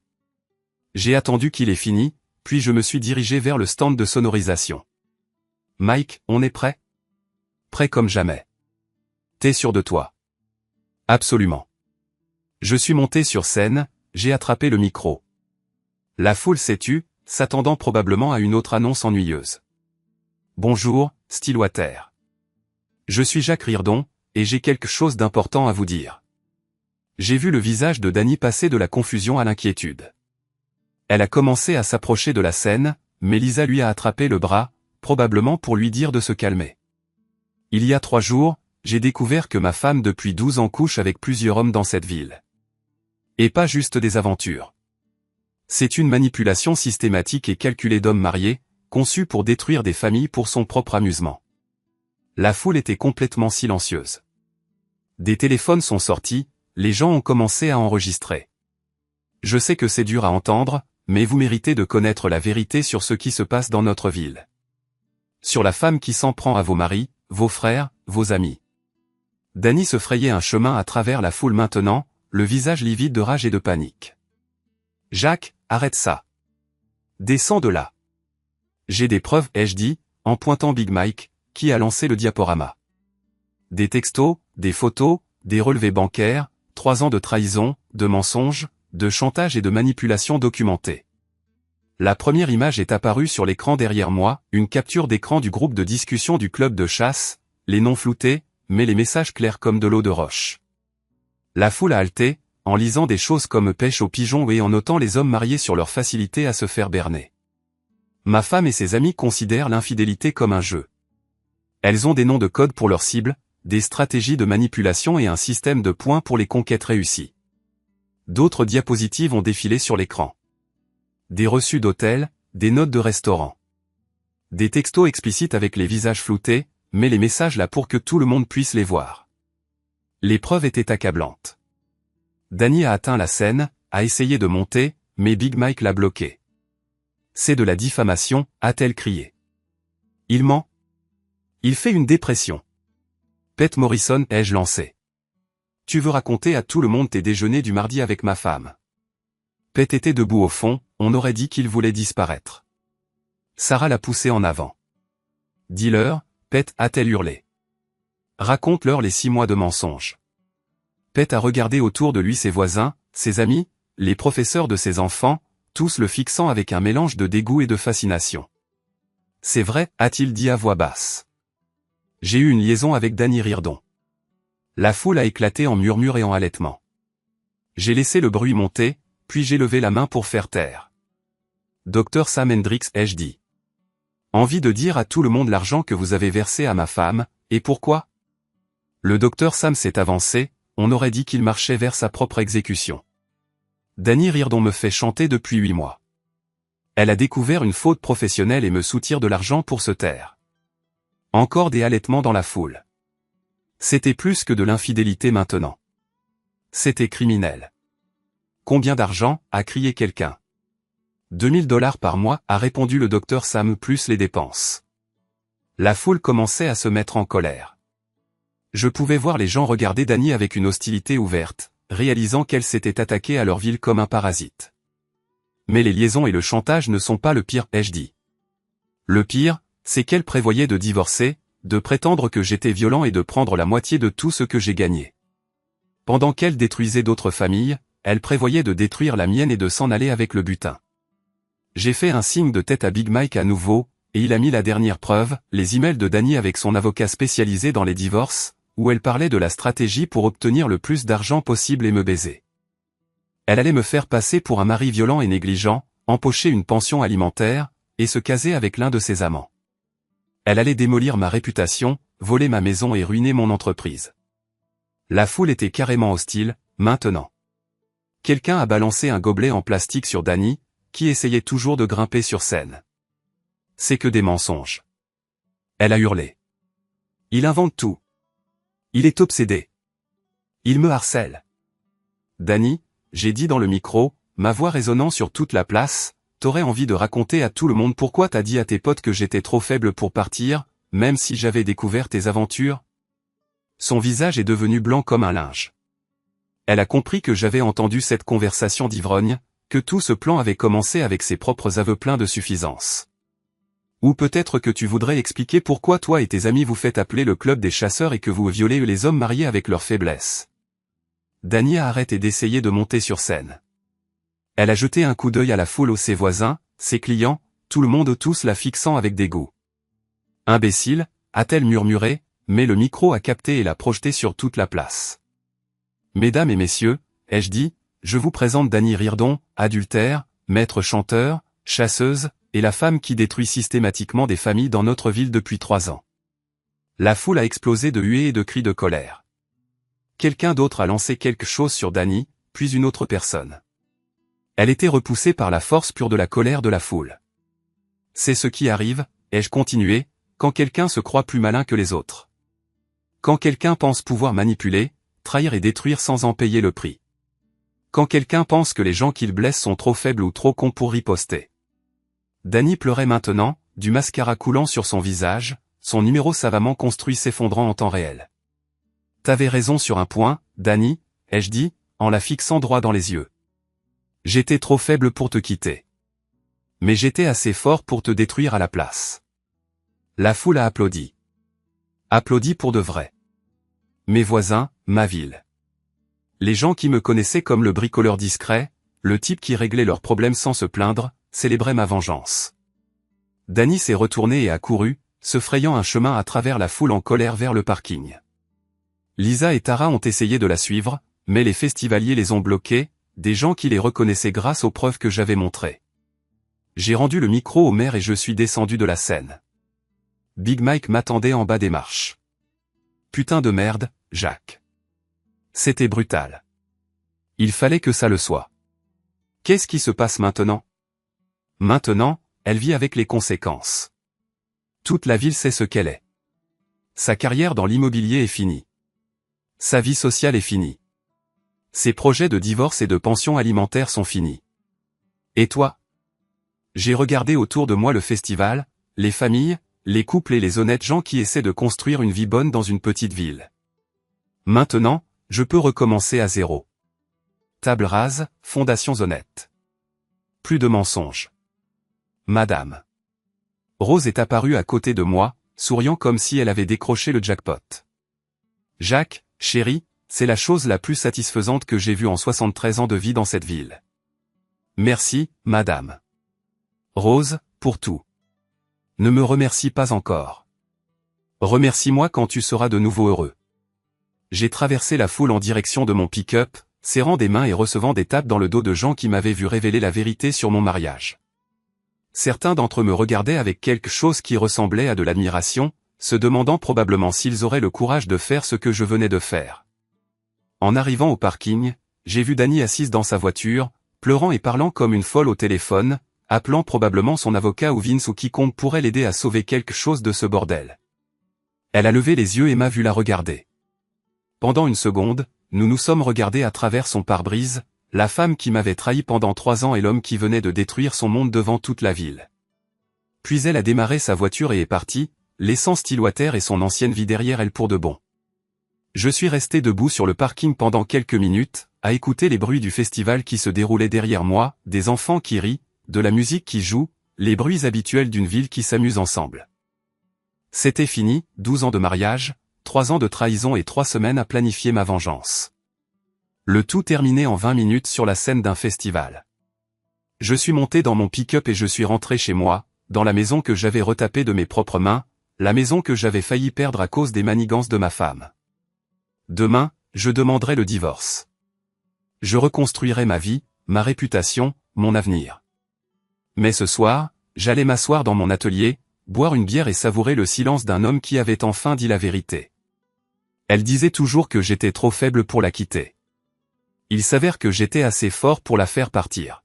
J'ai attendu qu'il ait fini, puis je me suis dirigé vers le stand de sonorisation. Mike, on est prêt? Prêt comme jamais. T'es sûr de toi? Absolument. Je suis monté sur scène, j'ai attrapé le micro. La foule s'est tue, s'attendant probablement à une autre annonce ennuyeuse. Bonjour, Stillwater. Je suis Jacques Rirdon, et j'ai quelque chose d'important à vous dire. J'ai vu le visage de Danny passer de la confusion à l'inquiétude. Elle a commencé à s'approcher de la scène, mais Lisa lui a attrapé le bras, probablement pour lui dire de se calmer. Il y a 3 jours, j'ai découvert que ma femme depuis 12 ans couche avec plusieurs hommes dans cette ville. Et pas juste des aventures. C'est une manipulation systématique et calculée d'hommes mariés, conçue pour détruire des familles pour son propre amusement. La foule était complètement silencieuse. Des téléphones sont sortis, les gens ont commencé à enregistrer. Je sais que c'est dur à entendre, mais vous méritez de connaître la vérité sur ce qui se passe dans notre ville. Sur la femme qui s'en prend à vos maris, vos frères, vos amis. Danny se frayait un chemin à travers la foule maintenant, le visage livide de rage et de panique. Jacques, arrête ça. Descends de là. J'ai des preuves, ai-je dit, en pointant Big Mike, qui a lancé le diaporama. Des textos, des photos, des relevés bancaires, 3 ans de trahison, de mensonges, de chantage et de manipulation documentée. La première image est apparue sur l'écran derrière moi, une capture d'écran du groupe de discussion du club de chasse, les noms floutés, mais les messages clairs comme de l'eau de roche. La foule a halté, en lisant des choses comme pêche aux pigeons et en notant les hommes mariés sur leur facilité à se faire berner. Ma femme et ses amis considèrent l'infidélité comme un jeu. Elles ont des noms de code pour leurs cibles, des stratégies de manipulation et un système de points pour les conquêtes réussies. D'autres diapositives ont défilé sur l'écran. Des reçus d'hôtel, des notes de restaurant. Des textos explicites avec les visages floutés, mais les messages là pour que tout le monde puisse les voir. Les preuves étaient accablantes. Danny a atteint la scène, a essayé de monter, mais Big Mike l'a bloqué. C'est de la diffamation, a-t-elle crié. Il ment. Il fait une dépression. Pete Morrison, ai-je lancé. Tu veux raconter à tout le monde tes déjeuners du mardi avec ma femme. Pete était debout au fond, on aurait dit qu'il voulait disparaître. Sarah l'a poussé en avant. Dis-leur, Pet a-t-elle hurlé. Raconte-leur les 6 mois de mensonges. Pet a regardé autour de lui ses voisins, ses amis, les professeurs de ses enfants, tous le fixant avec un mélange de dégoût et de fascination. C'est vrai, a-t-il dit à voix basse. J'ai eu une liaison avec Danny Riordan. La foule a éclaté en murmures et en halètements. J'ai laissé le bruit monter, puis j'ai levé la main pour faire taire. Dr Sam Hendricks, ai-je dit. Envie de dire à tout le monde l'argent que vous avez versé à ma femme, et pourquoi? Le docteur Sam s'est avancé, on aurait dit qu'il marchait vers sa propre exécution. Danny Riordan me fait chanter depuis 8 mois. Elle a découvert une faute professionnelle et me soutire de l'argent pour se taire. Encore des halètements dans la foule. C'était plus que de l'infidélité maintenant. C'était criminel. Combien d'argent, a crié quelqu'un. 2000 $ par mois, a répondu le docteur Sam, plus les dépenses. La foule commençait à se mettre en colère. Je pouvais voir les gens regarder Danny avec une hostilité ouverte, réalisant qu'elle s'était attaquée à leur ville comme un parasite. Mais les liaisons et le chantage ne sont pas le pire, ai-je dit. Le pire, c'est qu'elle prévoyait de divorcer, de prétendre que j'étais violent et de prendre la moitié de tout ce que j'ai gagné. Pendant qu'elle détruisait d'autres familles, elle prévoyait de détruire la mienne et de s'en aller avec le butin. J'ai fait un signe de tête à Big Mike à nouveau, et il a mis la dernière preuve, les emails de Danny avec son avocat spécialisé dans les divorces, où elle parlait de la stratégie pour obtenir le plus d'argent possible et me baiser. Elle allait me faire passer pour un mari violent et négligent, empocher une pension alimentaire, et se caser avec l'un de ses amants. Elle allait démolir ma réputation, voler ma maison et ruiner mon entreprise. La foule était carrément hostile, maintenant. Quelqu'un a balancé un gobelet en plastique sur Danny, qui essayait toujours de grimper sur scène. C'est que des mensonges. Elle a hurlé. Il invente tout. Il est obsédé. Il me harcèle. Danny, j'ai dit dans le micro, ma voix résonnant sur toute la place, t'aurais envie de raconter à tout le monde pourquoi t'as dit à tes potes que j'étais trop faible pour partir, même si j'avais découvert tes aventures? Son visage est devenu blanc comme un linge. Elle a compris que j'avais entendu cette conversation d'ivrogne, que tout ce plan avait commencé avec ses propres aveux pleins de suffisance. Ou peut-être que tu voudrais expliquer pourquoi toi et tes amis vous faites appeler le club des chasseurs et que vous violez les hommes mariés avec leurs faiblesses. Danny a arrêté d'essayer de monter sur scène. Elle a jeté un coup d'œil à la foule, ses voisins, ses clients, tout le monde, tous la fixant avec dégoût. Imbécile, a-t-elle murmuré, mais le micro a capté et l'a projeté sur toute la place. Mesdames et messieurs, ai-je dit, je vous présente Danny Riordan, adultère, maître chanteur, chasseuse, et la femme qui détruit systématiquement des familles dans notre ville depuis 3 ans. La foule a explosé de huées et de cris de colère. Quelqu'un d'autre a lancé quelque chose sur Danny, puis une autre personne. Elle était repoussée par la force pure de la colère de la foule. C'est ce qui arrive, ai-je continué, quand quelqu'un se croit plus malin que les autres. Quand quelqu'un pense pouvoir manipuler, trahir et détruire sans en payer le prix. Quand quelqu'un pense que les gens qu'il blesse sont trop faibles ou trop cons pour riposter. Danny pleurait maintenant, du mascara coulant sur son visage, son numéro savamment construit s'effondrant en temps réel. T'avais raison sur un point, Danny, ai-je dit, en la fixant droit dans les yeux. J'étais trop faible pour te quitter. Mais j'étais assez fort pour te détruire à la place. La foule a applaudi. Applaudi pour de vrai. Mes voisins, ma ville. Les gens qui me connaissaient comme le bricoleur discret, le type qui réglait leurs problèmes sans se plaindre, célébraient ma vengeance. Danny s'est retourné et a couru, se frayant un chemin à travers la foule en colère vers le parking. Lisa et Tara ont essayé de la suivre, mais les festivaliers les ont bloqués, des gens qui les reconnaissaient grâce aux preuves que j'avais montrées. J'ai rendu le micro au maire et je suis descendu de la scène. Big Mike m'attendait en bas des marches. Putain de merde, Jacques. C'était brutal. Il fallait que ça le soit. Qu'est-ce qui se passe maintenant? Maintenant, elle vit avec les conséquences. Toute la ville sait ce qu'elle est. Sa carrière dans l'immobilier est finie. Sa vie sociale est finie. Ses projets de divorce et de pension alimentaire sont finis. Et toi? J'ai regardé autour de moi le festival, les familles, les couples et les honnêtes gens qui essaient de construire une vie bonne dans une petite ville. Maintenant, je peux recommencer à zéro. Table rase, fondations honnêtes. Plus de mensonges. Madame. Rose est apparue à côté de moi, souriant comme si elle avait décroché le jackpot. Jacques, chérie, c'est la chose la plus satisfaisante que j'ai vue en 73 ans de vie dans cette ville. Merci, madame. Rose, pour tout. Ne me remercie pas encore. Remercie-moi quand tu seras de nouveau heureux. J'ai traversé la foule en direction de mon pick-up, serrant des mains et recevant des tapes dans le dos de gens qui m'avaient vu révéler la vérité sur mon mariage. Certains d'entre eux me regardaient avec quelque chose qui ressemblait à de l'admiration, se demandant probablement s'ils auraient le courage de faire ce que je venais de faire. En arrivant au parking, j'ai vu Dani assise dans sa voiture, pleurant et parlant comme une folle au téléphone, appelant probablement son avocat ou Vince ou quiconque pourrait l'aider à sauver quelque chose de ce bordel. Elle a levé les yeux et m'a vu la regarder. Pendant une seconde, nous nous sommes regardés à travers son pare-brise, la femme qui m'avait trahi pendant 3 ans et l'homme qui venait de détruire son monde devant toute la ville. Puis elle a démarré sa voiture et est partie, laissant Stillwater et son ancienne vie derrière elle pour de bon. Je suis resté debout sur le parking pendant quelques minutes, à écouter les bruits du festival qui se déroulait derrière moi, des enfants qui rient, de la musique qui joue, les bruits habituels d'une ville qui s'amuse ensemble. C'était fini, 12 ans de mariage, 3 ans de trahison et 3 semaines à planifier ma vengeance. Le tout terminé en 20 minutes sur la scène d'un festival. Je suis monté dans mon pick-up et je suis rentré chez moi, dans la maison que j'avais retapée de mes propres mains, la maison que j'avais failli perdre à cause des manigances de ma femme. Demain, je demanderai le divorce. Je reconstruirai ma vie, ma réputation, mon avenir. Mais ce soir, j'allais m'asseoir dans mon atelier, boire une bière et savourer le silence d'un homme qui avait enfin dit la vérité. Elle disait toujours que j'étais trop faible pour la quitter. Il s'avère que j'étais assez fort pour la faire partir.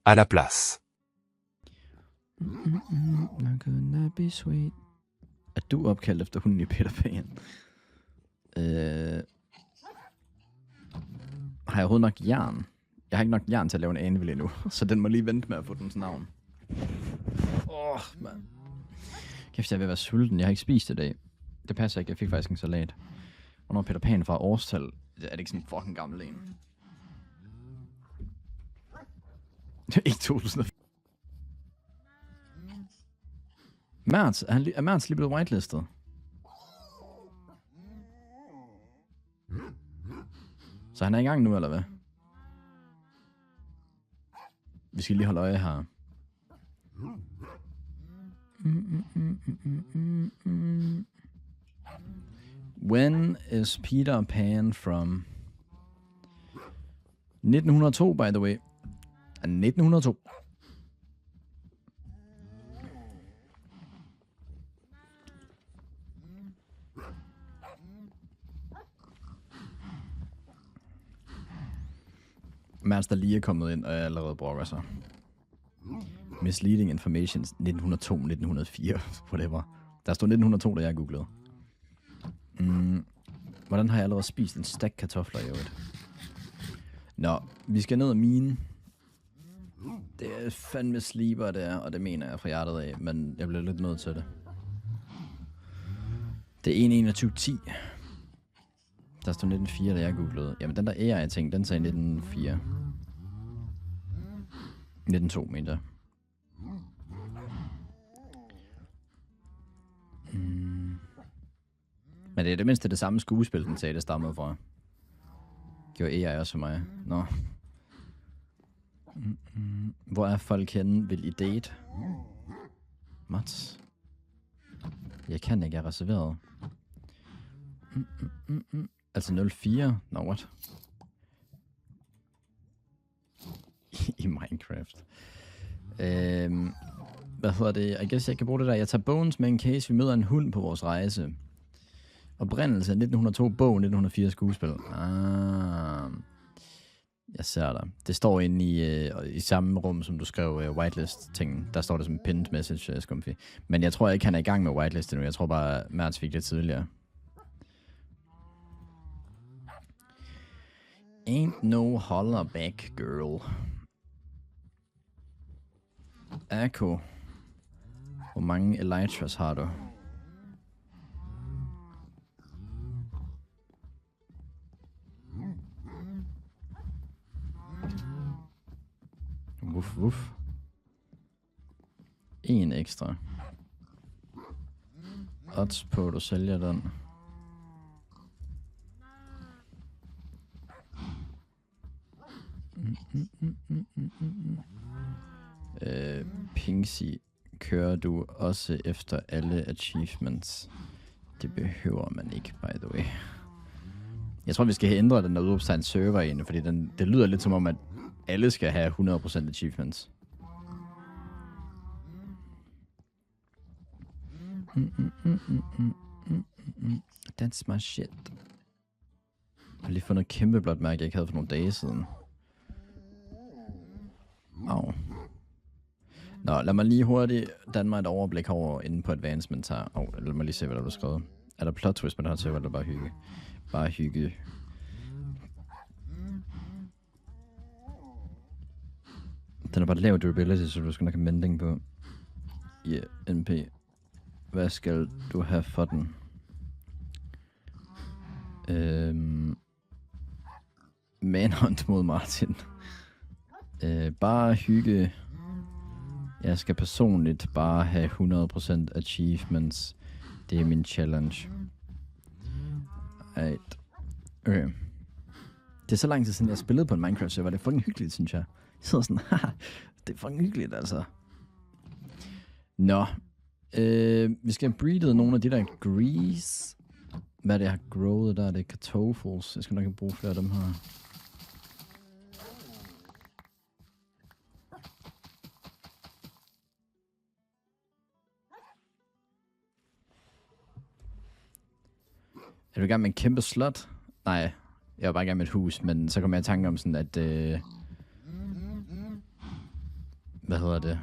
À la place. Er du opkaldt efter hunden i Peter Pan? Har jeg overhovedet nok jern? Jeg har ikke nok jern til at lave en anvil endnu, så den må lige vente med at få dens navn. Man. Kæft, jeg er ved at være sulten. Jeg har ikke spist i dag. Det passer ikke, jeg fik faktisk en salat. Hvornår Peter Pan fra årstal? Er det ikke sådan en fucking gammel en? Det er ikke 2000. Mertz, er Mertz lige blevet whitelistet? Så han er i gang nu, eller hvad? Vi skal lige holde øje her. When is Peter Pan from? 1902, by the way. 1902. Mads, der lige er kommet ind, og jeg allerede brokker sig. Misleading information 1902, 1904, whatever. Der stod 1902, da jeg googlede. Hvordan har jeg allerede spist en stak kartofler i øvrigt? Nå, vi skal ned og mine. Det er fandme sleeper, det er, og det mener jeg fra hjertet af, men jeg bliver lidt nødt til det. Det er 1.21.10. Der stod 1904, da jeg googlede. Jamen, den der AI-ting, den sagde 1904. 1902, mente jeg. Men det er det mindste det samme skuespil, den sagde, det stammede fra. Gjorde AI også for mig. Nå. Hvor er folk henne? Vil I date? Mats? Jeg kan ikke, jeg er reserveret. Altså 04? No, what? I Minecraft. Hvad hedder det? I guess jeg kan bruge det der. Jeg tager bones med en case, vi møder en hund på vores rejse. Oprindelse af 1902 bog, 1904 skuespil. Jeg ser dig. Det står inde i samme rum, som du skrev whitelist-tingen. Der står det som pinned message, Skumfy. Men jeg tror ikke, han er i gang med whitelist endnu. Jeg tror bare, Mertz fik det tidligere. Ain't no holler back, girl. Akko. Hvor mange elytras har du? Wuff, wuff. En ekstra. odds på, at du sælger den? Pingsy, kører du også efter alle achievements? Det behøver man ikke, by the way. Jeg tror, vi skal have ændret den der udopstegn server egentlig, fordi det lyder lidt som om, at alle skal have 100% achievements. That's my shit. Jeg har lige fundet et kæmpe blåt mærke, jeg ikke havde for nogle dage siden. Au. Nå, lad mig lige hurtigt danne mig et overblik over inde på advancements her. Lad mig lige se, hvad der blev skrevet. Er der plot twist på den her server, eller bare hygge? Bare hygge. Den er bare lav durability, så du skal nok have mending på. Yeah, NP. Hvad skal du have for den? Manhunt mod Martin. Bare hygge. Jeg skal personligt bare have 100% achievements. Det er min challenge. Right. Okay. Det er så lang tid siden, jeg spillede på en Minecraft-server. Det er fucking hyggeligt, synes jeg. Jeg sidder sådan, haha, det er fucking hyggeligt, altså. Nå. Vi skal have breedet nogle af de der grease. Hvad er det, jeg har growet der? Det er kartoffels. Jeg skal nok bruge flere af dem her. Er du i gang med en kæmpe slot? Nej, jeg var bare i gang med et hus, men så kom jeg i tanke om sådan, at... hvad hedder det?